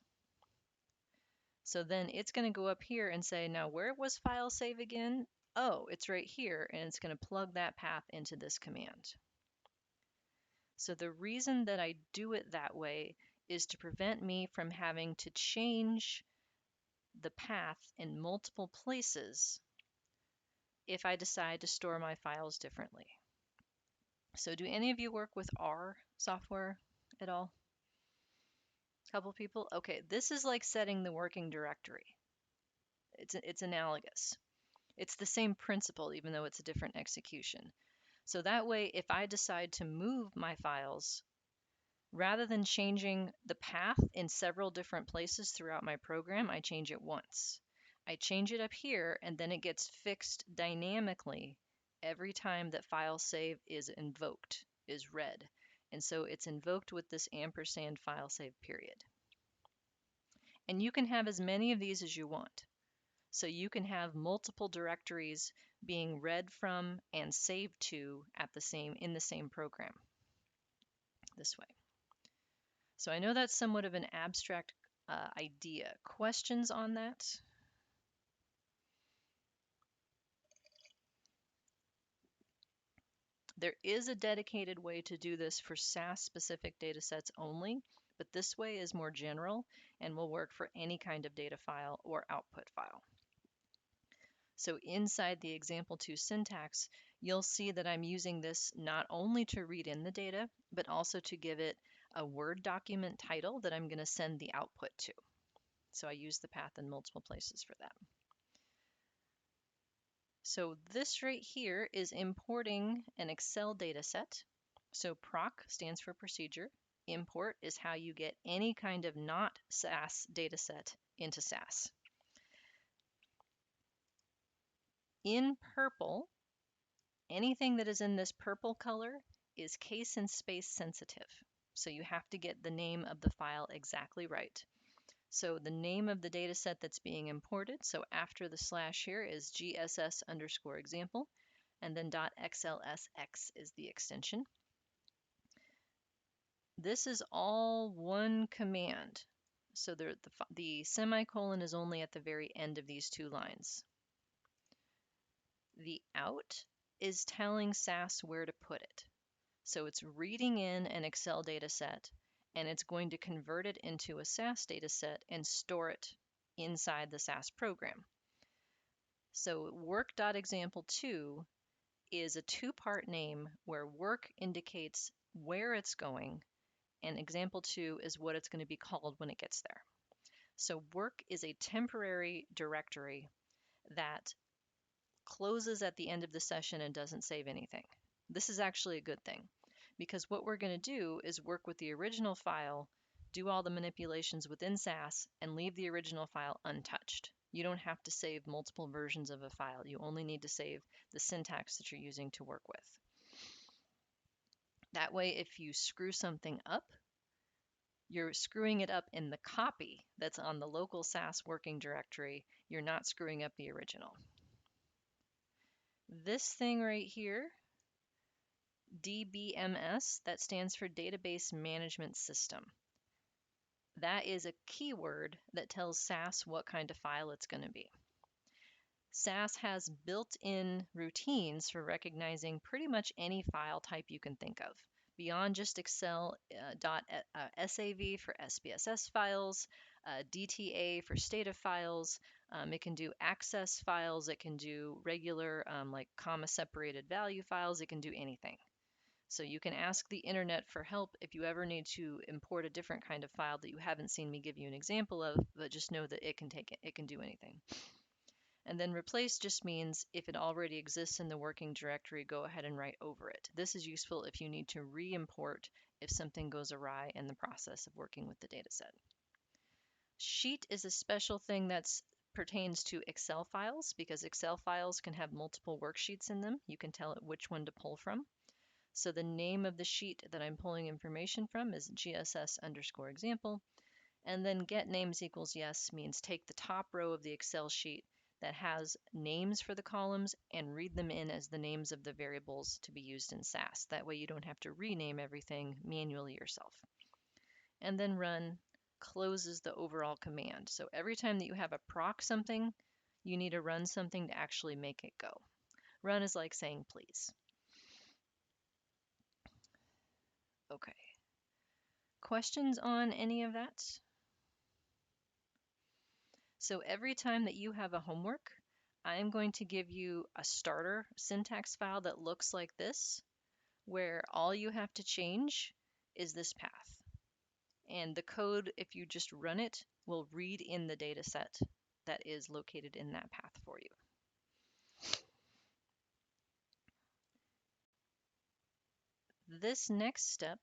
Speaker 1: So then it's going to go up here and say, now where was file save again? Oh, it's right here, and it's going to plug that path into this command. So the reason that I do it that way is to prevent me from having to change the path in multiple places if I decide to store my files differently. So do any of you work with R software at all? A couple people? Okay, this is like setting the working directory. It's analogous. It's the same principle, even though it's a different execution. So that way, if I decide to move my files, rather than changing the path in several different places throughout my program, I change it once. I change it up here, and then it gets fixed dynamically every time that file save is invoked, is read. And so it's invoked with this ampersand file save period. And you can have as many of these as you want. So you can have multiple directories being read from and saved to in the same program this way. So I know that's somewhat of an abstract idea. Questions on that? There is a dedicated way to do this for SAS-specific data sets only, but this way is more general and will work for any kind of data file or output file. So inside the example 2 syntax, you'll see that I'm using this not only to read in the data, but also to give it a Word document title that I'm going to send the output to. So I use the path in multiple places for that. So this right here is importing an Excel data set. So proc stands for procedure. Import is how you get any kind of not SAS data set into SAS. In purple, anything that is in this purple color is case and space sensitive. So you have to get the name of the file exactly right. So the name of the data set that's being imported, so after the slash here is GSS_example, and then .xlsx is the extension. This is all one command. So the semicolon is only at the very end of these 2 lines. The out is telling SAS where to put it. So it's reading in an Excel data set, and it's going to convert it into a SAS data set and store it inside the SAS program. So work.example2 is a two-part name where work indicates where it's going, and example2 is what it's going to be called when it gets there. So work is a temporary directory that closes at the end of the session and doesn't save anything. This is actually a good thing, because what we're going to do is work with the original file, do all the manipulations within SAS, and leave the original file untouched. You don't have to save multiple versions of a file. You only need to save the syntax that you're using to work with. That way, if you screw something up, you're screwing it up in the copy that's on the local SAS working directory. You're not screwing up the original. This thing right here, DBMS, that stands for Database Management System. That is a keyword that tells SAS what kind of file it's going to be. SAS has built-in routines for recognizing pretty much any file type you can think of, beyond just Excel .sav for SPSS files, DTA for stata files. It can do access files. It can do regular like comma-separated value files. It can do anything. So you can ask the internet for help if you ever need to import a different kind of file that you haven't seen me give you an example of, but just know that it can take it. It can do anything. And then replace just means if it already exists in the working directory, go ahead and write over it. This is useful if you need to re-import if something goes awry in the process of working with the dataset. Sheet is a special thing that pertains to Excel files, because Excel files can have multiple worksheets in them. You can tell it which one to pull from. So the name of the sheet that I'm pulling information from is GSS_example. And then get names equals yes means take the top row of the Excel sheet that has names for the columns and read them in as the names of the variables to be used in SAS. That way you don't have to rename everything manually yourself. And then run closes the overall command. So every time that you have a proc something, you need to run something to actually make it go. Run is like saying please. Okay. Questions on any of that? So every time that you have a homework, I am going to give you a starter syntax file that looks like this, where all you have to change is this path. And the code, if you just run it, will read in the data set that is located in that path for you. This next step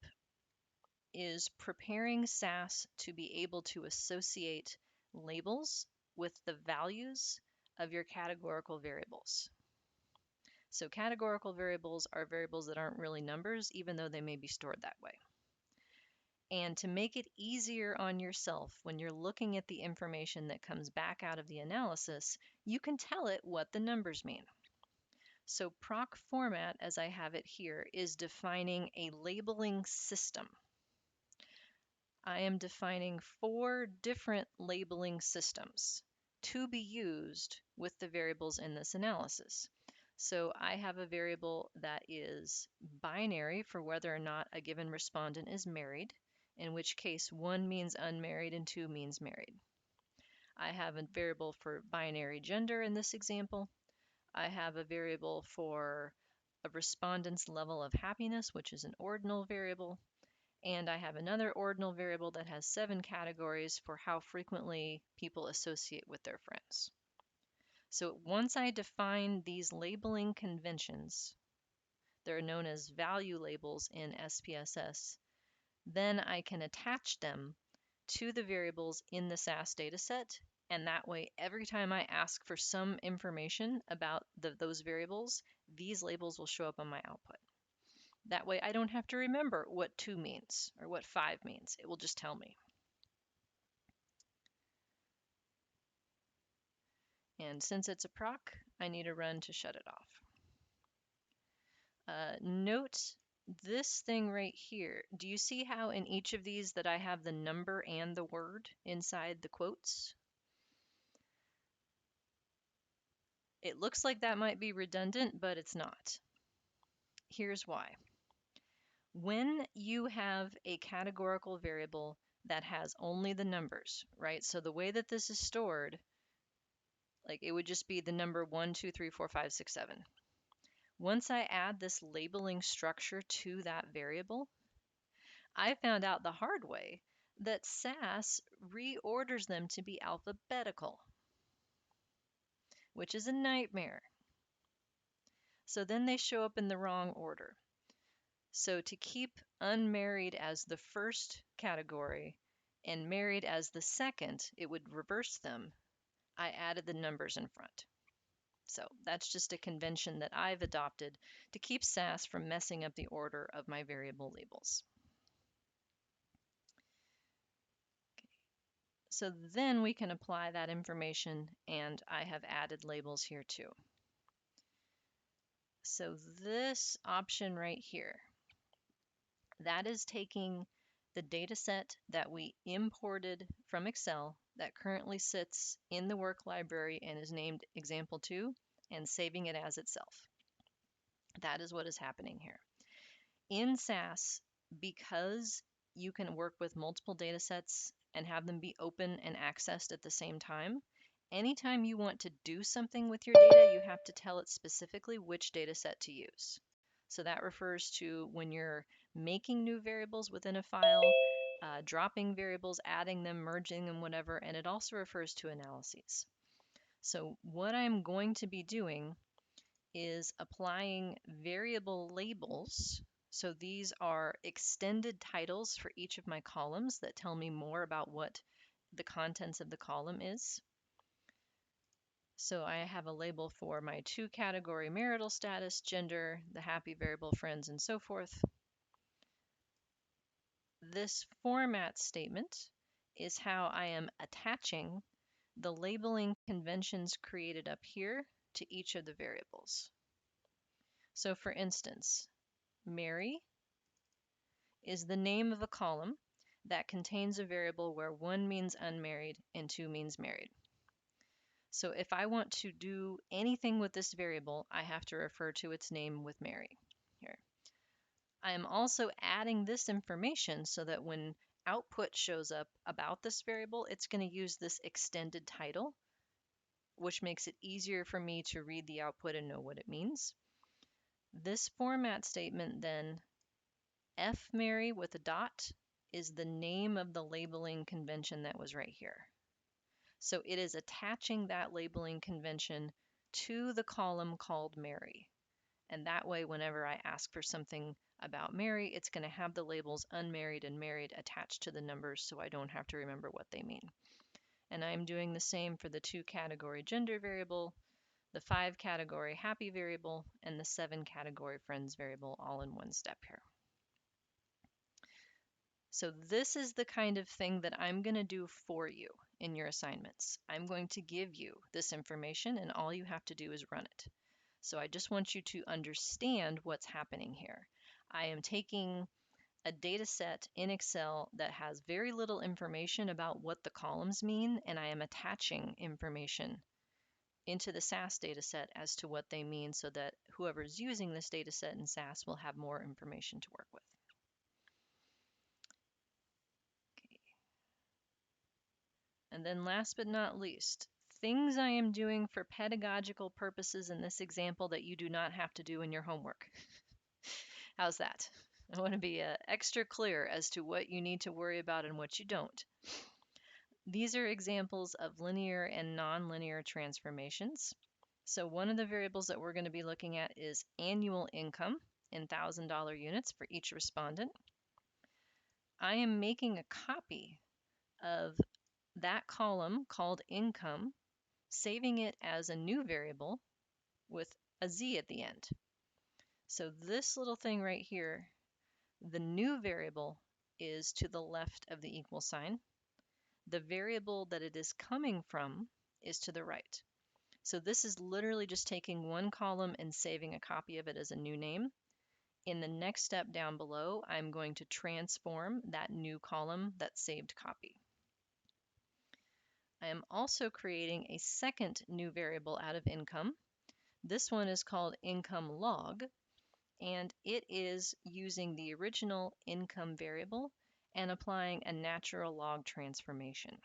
Speaker 1: is preparing SAS to be able to associate labels with the values of your categorical variables. So categorical variables are variables that aren't really numbers, even though they may be stored that way. And to make it easier on yourself when you're looking at the information that comes back out of the analysis, you can tell it what the numbers mean. So proc format, as I have it here, is defining a labeling system. I am defining 4 different labeling systems to be used with the variables in this analysis. So I have a variable that is binary for whether or not a given respondent is married, in which case 1 means unmarried and 2 means married. I have a variable for binary gender in this example. I have a variable for a respondent's level of happiness, which is an ordinal variable. And I have another ordinal variable that has 7 categories for how frequently people associate with their friends. So once I define these labeling conventions, they're known as value labels in SPSS, then I can attach them to the variables in the SAS dataset. And that way, every time I ask for some information about those variables, these labels will show up on my output. That way I don't have to remember what 2 means or what 5 means. It will just tell me. And since it's a proc, I need a run to shut it off. Note this thing right here. Do you see how in each of these that I have the number and the word inside the quotes? It looks like that might be redundant, but it's not. Here's why. When you have a categorical variable that has only the numbers, right? So the way that this is stored, like it would just be the number 1, 2, 3, 4, 5, 6, 7. Once I add this labeling structure to that variable, I found out the hard way that SAS reorders them to be alphabetical, which is a nightmare. So then they show up in the wrong order. So to keep unmarried as the first category and married as the second, it would reverse them. I added the numbers in front. So that's just a convention that I've adopted to keep SAS from messing up the order of my variable labels. So then we can apply that information, and I have added labels here too. So this option right here, that is taking the data set that we imported from Excel that currently sits in the work library and is named example 2 and saving it as itself. That is what is happening here. In SAS, because you can work with multiple data sets and have them be open and accessed at the same time, anytime you want to do something with your data, you have to tell it specifically which data set to use. So that refers to when you're making new variables within a file, dropping variables, adding them, merging them, whatever, and it also refers to analyses. So what I'm going to be doing is applying variable labels. So these are extended titles for each of my columns that tell me more about what the contents of the column is. So I have a label for my 2 category marital status, gender, the happy variable, friends, and so forth. This format statement is how I am attaching the labeling conventions created up here to each of the variables. So for instance, Mary is the name of a column that contains a variable where 1 means unmarried and 2 means married. So if I want to do anything with this variable, I have to refer to its name with Mary here. I am also adding this information so that when output shows up about this variable, it's going to use this extended title, which makes it easier for me to read the output and know what it means. This format statement then, fMary with a dot, is the name of the labeling convention that was right here. So it is attaching that labeling convention to the column called Mary. And that way, whenever I ask for something about Mary, it's going to have the labels unmarried and married attached to the numbers so I don't have to remember what they mean. And I'm doing the same for the 2 category gender variable, the 5 category happy variable, and the 7 category friends variable all in one step here. So this is the kind of thing that I'm going to do for you in your assignments. I'm going to give you this information and all you have to do is run it. So I just want you to understand what's happening here. I am taking a data set in Excel that has very little information about what the columns mean, and I am attaching information into the SAS data set as to what they mean so that whoever's using this data set in SAS will have more information to work with. Okay. And then last but not least, things I am doing for pedagogical purposes in this example that you do not have to do in your homework. How's that? I want to be extra clear as to what you need to worry about and what you don't. These are examples of linear and nonlinear transformations. So one of the variables that we're going to be looking at is annual income in $1,000 units for each respondent. I am making a copy of that column called income, saving it as a new variable with a z at the end. So this little thing right here, the new variable is to the left of the equal sign. The variable that it is coming from is to the right. So this is literally just taking one column and saving a copy of it as a new name. In the next step down below, I'm going to transform that new column, that saved copy. I am also creating a second new variable out of income. This one is called income log, And it is using the original income variable and applying a natural log transformation.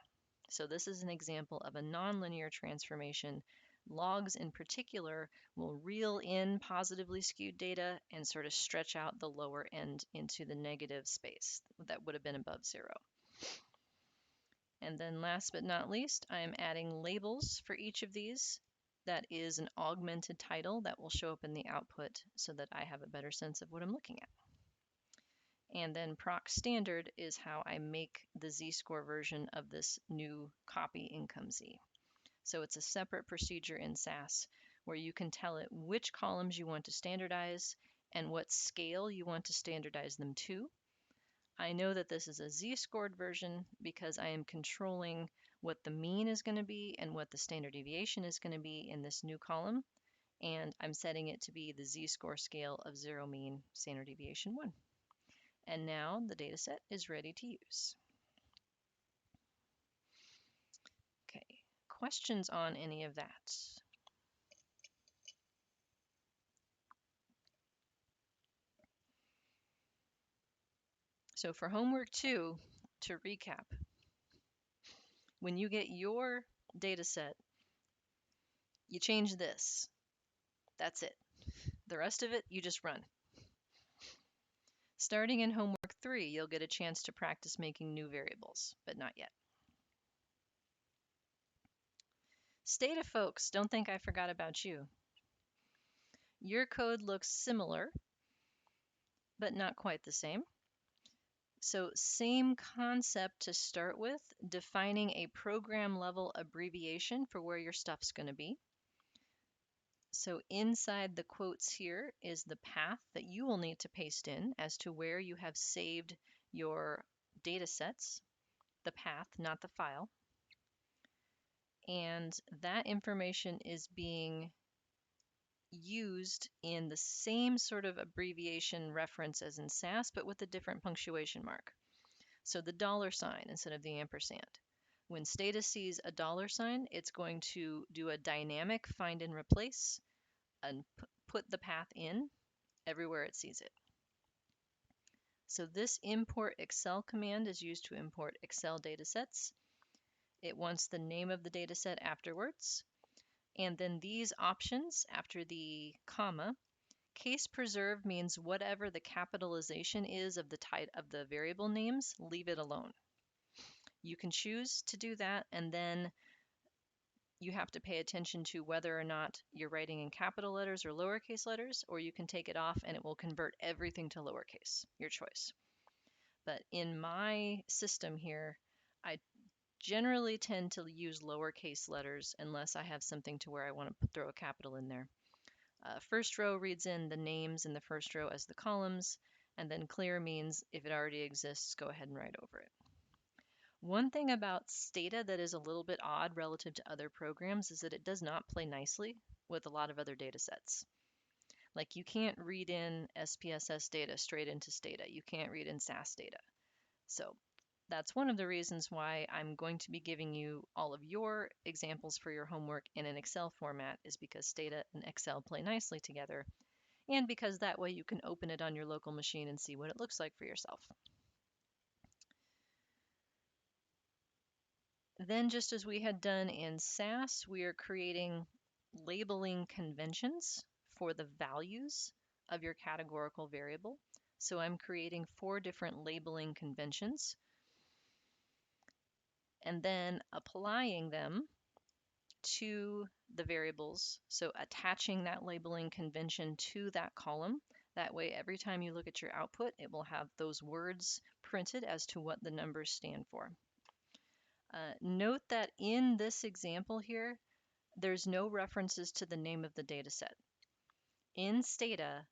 Speaker 1: So this is an example of a nonlinear transformation. Logs in particular will reel in positively skewed data and sort of stretch out the lower end into the negative space that would have been above 0. And then last but not least, I am adding labels for each of these. That is an augmented title that will show up in the output so that I have a better sense of what I'm looking at. And then proc standard is how I make the z-score version of this new copy income z. So it's a separate procedure in SAS where you can tell it which columns you want to standardize and what scale you want to standardize them to. I know that this is a z-scored version because I am controlling what the mean is going to be and what the standard deviation is going to be in this new column. And I'm setting it to be the z-score scale of 0 mean, standard deviation 1. And now the data set is ready to use. Okay, questions on any of that? So for homework 2, to recap, when you get your data set, you change this. That's it. The rest of it, you just run. Starting in homework 3, you'll get a chance to practice making new variables, but not yet. Stata folks, don't think I forgot about you. Your code looks similar, but not quite the same. So same concept to start with, defining a program level abbreviation for where your stuff's going to be. So inside the quotes here is the path that you will need to paste in as to where you have saved your data sets, the path, not the file. And that information is being used in the same sort of abbreviation reference as in SAS, but with a different punctuation mark. So the $sign instead of the ampersand. When Stata sees a $sign, it's going to do a dynamic find and replace and put the path in everywhere it sees it. So this import Excel command is used to import Excel datasets. It wants the name of the dataset afterwards. And then these options after the comma, case preserve means whatever the capitalization is of the variable names, leave it alone. You can choose to do that, and then you have to pay attention to whether or not you're writing in capital letters or lowercase letters, or you can take it off and it will convert everything to lowercase, your choice. But in my system here, I generally tend to use lowercase letters unless I have something to where I want to throw a capital in there. First row reads in the names in the first row as the columns, and then clear means if it already exists, go ahead and write over it. One thing about Stata that is a little bit odd relative to other programs is that it does not play nicely with a lot of other data sets. Like you can't read in SPSS data straight into Stata. You can't read in SAS data. So that's one of the reasons why I'm going to be giving you all of your examples for your homework in an Excel format, is because Stata and Excel play nicely together, and because that way you can open it on your local machine and see what it looks like for yourself. Then, just as we had done in SAS, we are creating labeling conventions for the values of your categorical variable. So I'm creating 4 different labeling conventions and then applying them to the variables. So attaching that labeling convention to that column. That way, every time you look at your output, it will have those words printed as to what the numbers stand for. Note that in this example here, there's no references to the name of the data set. In Stata,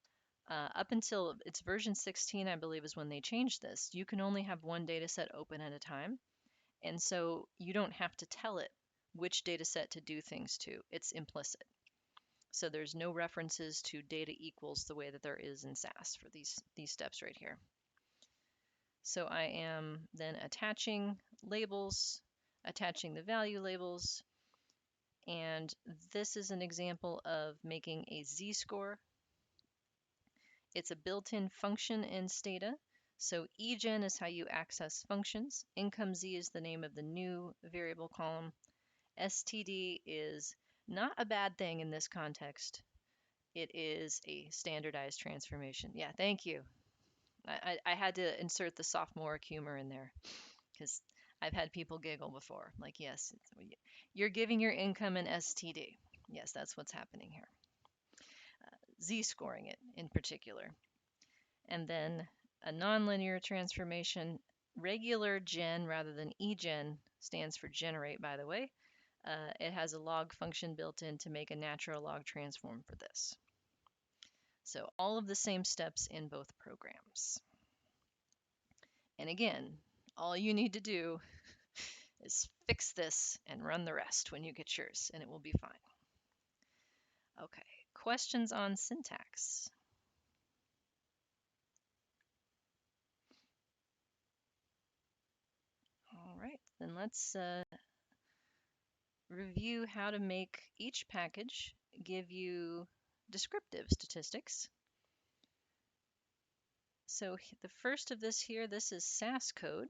Speaker 1: up until it's version 16, I believe, is when they changed this, you can only have one data set open at a time. And so you don't have to tell it which data set to do things to. It's implicit. So there's no references to data equals the way that there is in SAS for these steps right here. So I am then attaching labels, attaching the value labels, and this is an example of making a z-score. It's a built-in function in Stata. So egen is how you access functions. Income z is the name of the new variable column. STD is not a bad thing in this context. It is a standardized transformation. Yeah, thank you. I had to insert the sophomoric humor in there because I've had people giggle before. Like, yes, you're giving your income an STD. Yes, that's what's happening here. Z-scoring it in particular. And then a nonlinear transformation, regular gen rather than egen stands for generate, by the way. It has a log function built in to make a natural log transform for this. So all of the same steps in both programs. And again, all you need to do is fix this and run the rest when you get yours, and it will be fine. Okay, questions on syntax? All right, then let's review how to make each package give you descriptive statistics. So the first of this here, this is SAS code.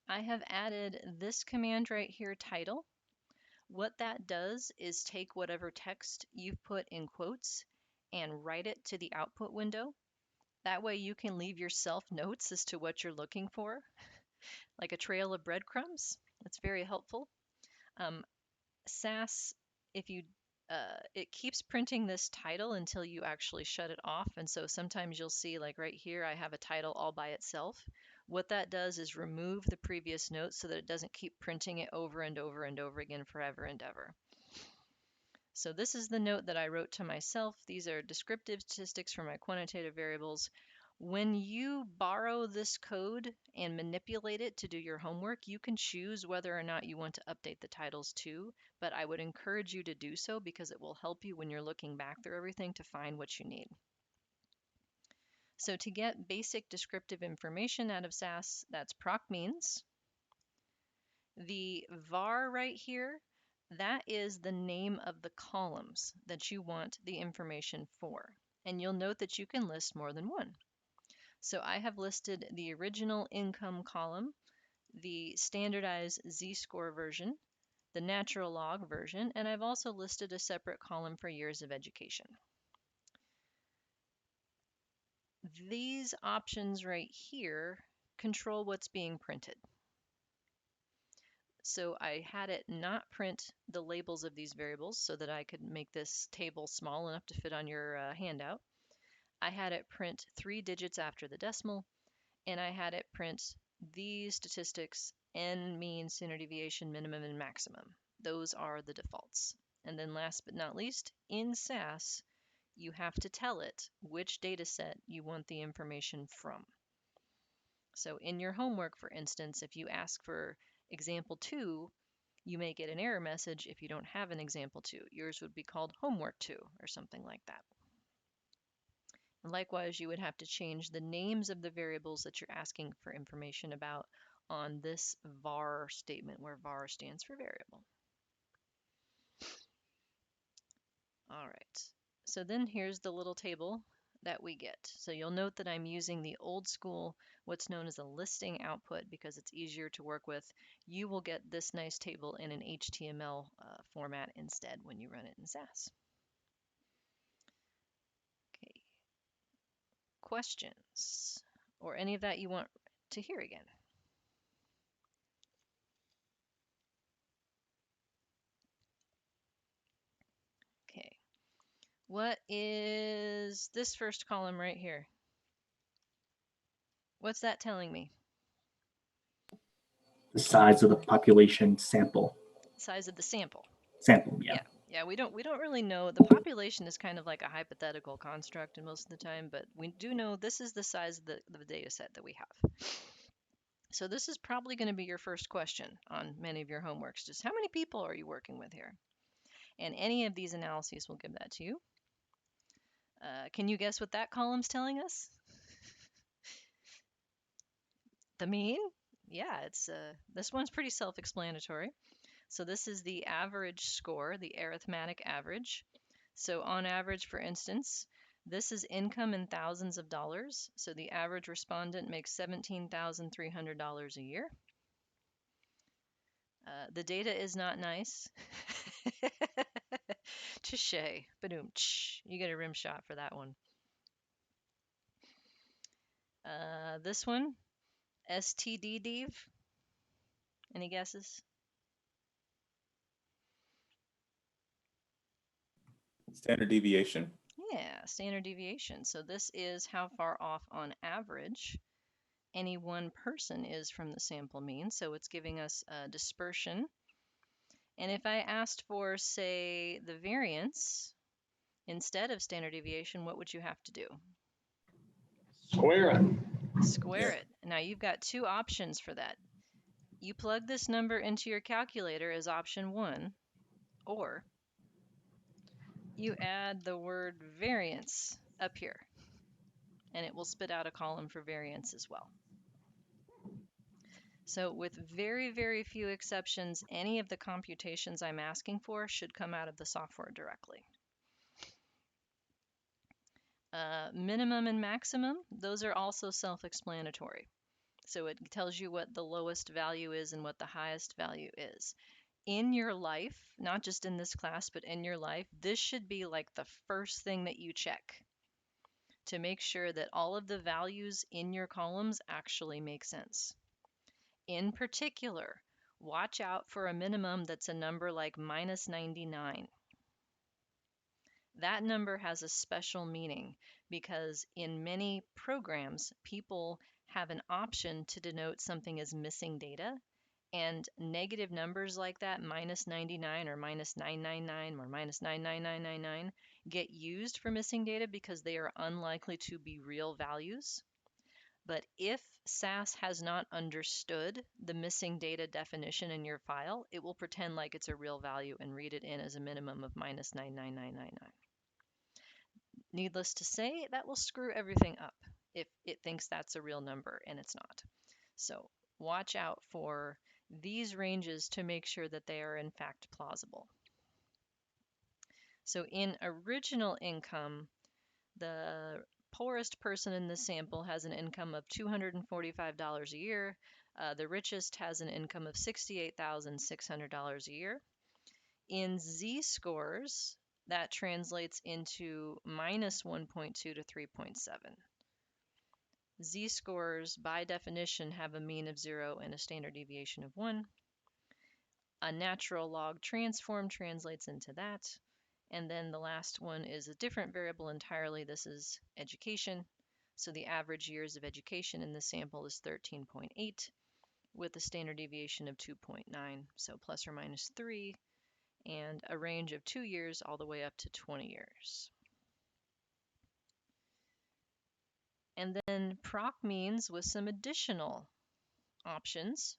Speaker 1: I have added this command right here, title. What that does is take whatever text you've put in quotes and write it to the output window. That way you can leave yourself notes as to what you're looking for, like a trail of breadcrumbs. That's very helpful. SAS, if you it keeps printing this title until you actually shut it off. And so sometimes you'll see, like right here, I have a title all by itself. What that does is remove the previous note so that it doesn't keep printing it over and over and over again forever and ever. So this is the note that I wrote to myself. These are descriptive statistics for my quantitative variables. When you borrow this code and manipulate it to do your homework, you can choose whether or not you want to update the titles too, but I would encourage you to do so because it will help you when you're looking back through everything to find what you need. So to get basic descriptive information out of SAS, that's proc means. The var right here, that is the name of the columns that you want the information for. And you'll note that you can list more than one. So I have listed the original income column, the standardized z-score version, the natural log version, and I've also listed a separate column for years of education. These options right here control what's being printed. So I had it not print the labels of these variables so that I could make this table small enough to fit on your handout. I had it print 3 digits after the decimal, and I had it print these statistics, n, mean, standard deviation, minimum, and maximum. Those are the defaults. And then last but not least, in SAS, you have to tell it which data set you want the information from. So in your homework, for instance, if you ask for example 2, you may get an error message if you don't have an example 2. Yours would be called homework 2 or something like that. Likewise, you would have to change the names of the variables that you're asking for information about on this var statement, where var stands for variable. All right, so then here's the little table that we get. So you'll note that I'm using the old school, what's known as a listing output, because it's easier to work with. You will get this nice table in an HTML format instead when you run it in SAS. Okay. Questions or any of that you want to hear again? Okay. What is this first column right here? What's that telling me?
Speaker 8: The size of the population sample.
Speaker 1: Size of the sample.
Speaker 8: Sample, yeah.
Speaker 1: Yeah, we don't really know. The population is kind of like a hypothetical construct most of the time, but we do know this is the size of the data set that we have. So this is probably going to be your first question on many of your homeworks. Just how many people are you working with here? And any of these analyses will give that to you. Can you guess what that column's telling us? The mean? Yeah, it's this one's pretty self-explanatory. So this is the average score, the arithmetic average. So on average, for instance, This is income in thousands of dollars. So the average respondent makes $17,300 a year. The data is not nice. Touche. Ba-doom. You get a rim shot for that one. This one, STD-DEV. Any guesses?
Speaker 5: Standard deviation.
Speaker 1: Yeah, standard deviation. So this is how far off on average any one person is from the sample mean. So it's giving us dispersion. And if I asked for, say, the variance instead of standard deviation, what would you have to do?
Speaker 4: Square it.
Speaker 1: Square it. Now you've got two options for that. You plug this number into your calculator as option 1, or you add the word variance up here, and it will spit out a column for variance as well. So with very, very few exceptions, any of the computations I'm asking for should come out of the software directly. Minimum and maximum, those are also self-explanatory. So it tells you what the lowest value is and what the highest value is. In your life, not just in this class, but in your life, this should be like the first thing that you check to make sure that all of the values in your columns actually make sense. In particular, watch out for a minimum that's a number like -99. That number has a special meaning because in many programs, people have an option to denote something as missing data, and negative numbers like that, -99 or -999 or -99999, get used for missing data because they are unlikely to be real values. But if SAS has not understood the missing data definition in your file, it will pretend like it's a real value and read it in as a minimum of -99999. Needless to say, that will screw everything up if it thinks that's a real number and it's not. So watch out for these ranges to make sure that they are in fact plausible. So in original income, the poorest person in this sample has an income of $245 a year. The richest has an income of $68,600 a year. In z-scores, that translates into -1.2 to 3.7. Z-scores, by definition, have a mean of 0 and a standard deviation of 1. A natural log transform translates into that. And then the last one is a different variable entirely. This is education. So the average years of education in this sample is 13.8 with a standard deviation of 2.9, so plus or minus 3, and a range of 2 years all the way up to 20 years. And then proc means with some additional options.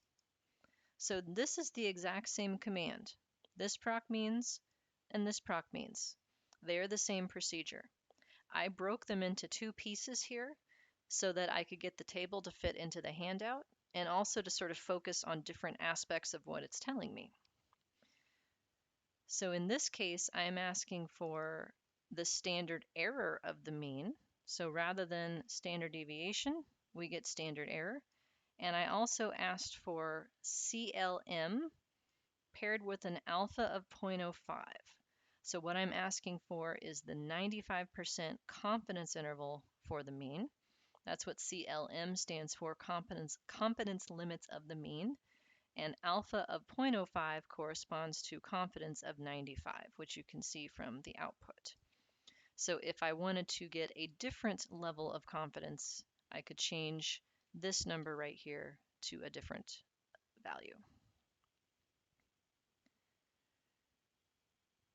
Speaker 1: So this is the exact same command. This proc means and this proc means. They are the same procedure. I broke them into two pieces here so that I could get the table to fit into the handout and also to sort of focus on different aspects of what it's telling me. So in this case, I'm asking for the standard error of the mean. So rather than standard deviation, we get standard error. And I also asked for CLM paired with an alpha of 0.05. So what I'm asking for is the 95% confidence interval for the mean. That's what CLM stands for, confidence limits of the mean. And alpha of 0.05 corresponds to confidence of 95, which you can see from the output. So if I wanted to get a different level of confidence, I could change this number right here to a different value.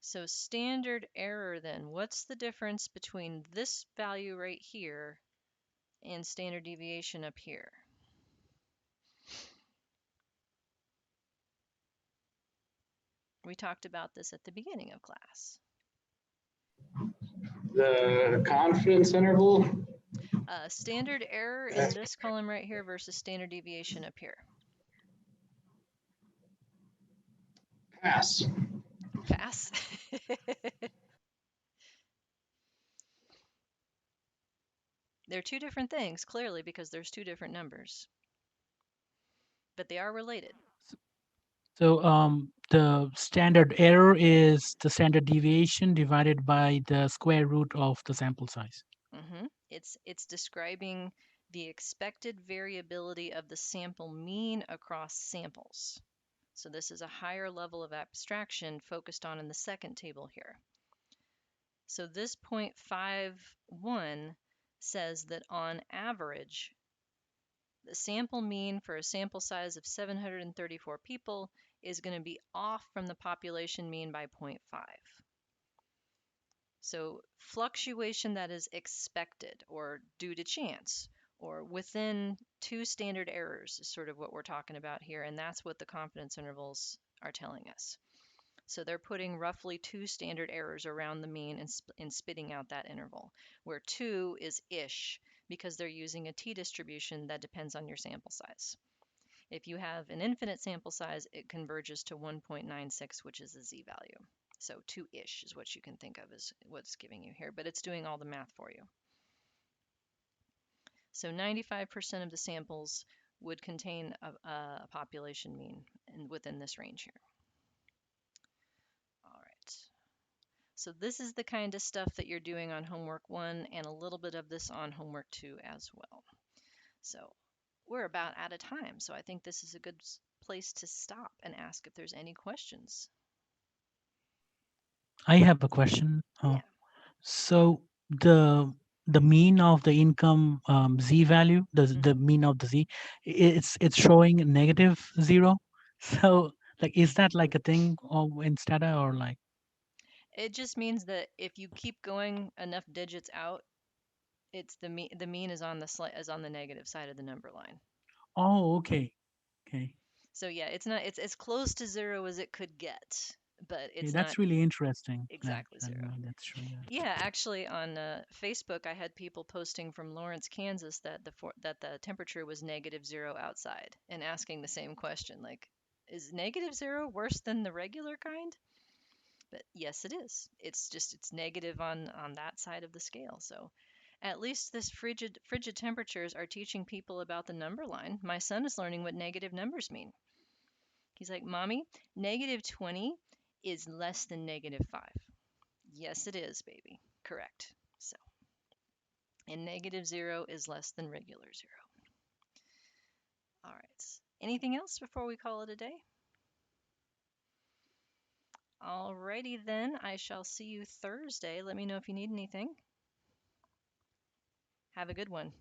Speaker 1: So standard error then, what's the difference between this value right here and standard deviation up here? We talked about this at the beginning of class.
Speaker 4: The confidence interval.
Speaker 1: Standard error in this column right here versus standard deviation up here.
Speaker 4: Pass.
Speaker 1: Pass. They're two different things, clearly, because there's two different numbers. But they are related.
Speaker 2: So the standard error is the standard deviation divided by the square root of the sample size.
Speaker 1: It's describing the expected variability of the sample mean across samples. So this is a higher level of abstraction focused on in the second table here. So this 0.51 says that on average, the sample mean for a sample size of 734 people is going to be off from the population mean by 0.5. So fluctuation that is expected or due to chance or within two standard errors is sort of what we're talking about here, and that's what the confidence intervals are telling us. So they're putting roughly two standard errors around the mean and spitting out that interval, where 2 is ish because they're using a t-distribution that depends on your sample size. If you have an infinite sample size, it converges to 1.96, which is a z-value. So 2-ish is what you can think of as what's giving you here, but it's doing all the math for you. So 95% of the samples would contain a population mean within this range here. All right. So this is the kind of stuff that you're doing on homework 1 and a little bit of this on homework 2 as well. So we're about out of time, so I think this is a good place to stop and ask if there's any questions.
Speaker 2: I have a question.
Speaker 1: Yeah.
Speaker 2: So the mean of the income z value, the mean of the z, it's showing -0. So like, is that like a thing in Stata or like?
Speaker 1: It just means that if you keep going enough digits out, it's the mean is on the negative side of the number line.
Speaker 2: Oh, okay. Okay.
Speaker 1: So yeah, it's as close to 0 as it could get, but it's
Speaker 2: That's
Speaker 1: not
Speaker 2: really interesting.
Speaker 1: exactly 0.
Speaker 2: That's true.
Speaker 1: Yeah, actually on Facebook, I had people posting from Lawrence, Kansas that the temperature was -0 outside and asking the same question, like, is -0 worse than the regular kind? But yes, it is. It's negative on that side of the scale. So at least this frigid temperatures are teaching people about the number line. My son is learning what negative numbers mean. He's like, Mommy, -20 is less than -5. Yes, it is, baby. Correct. So, and -0 is less than regular 0. All right. Anything else before we call it a day? Alrighty then. I shall see you Thursday. Let me know if you need anything. Have a good one.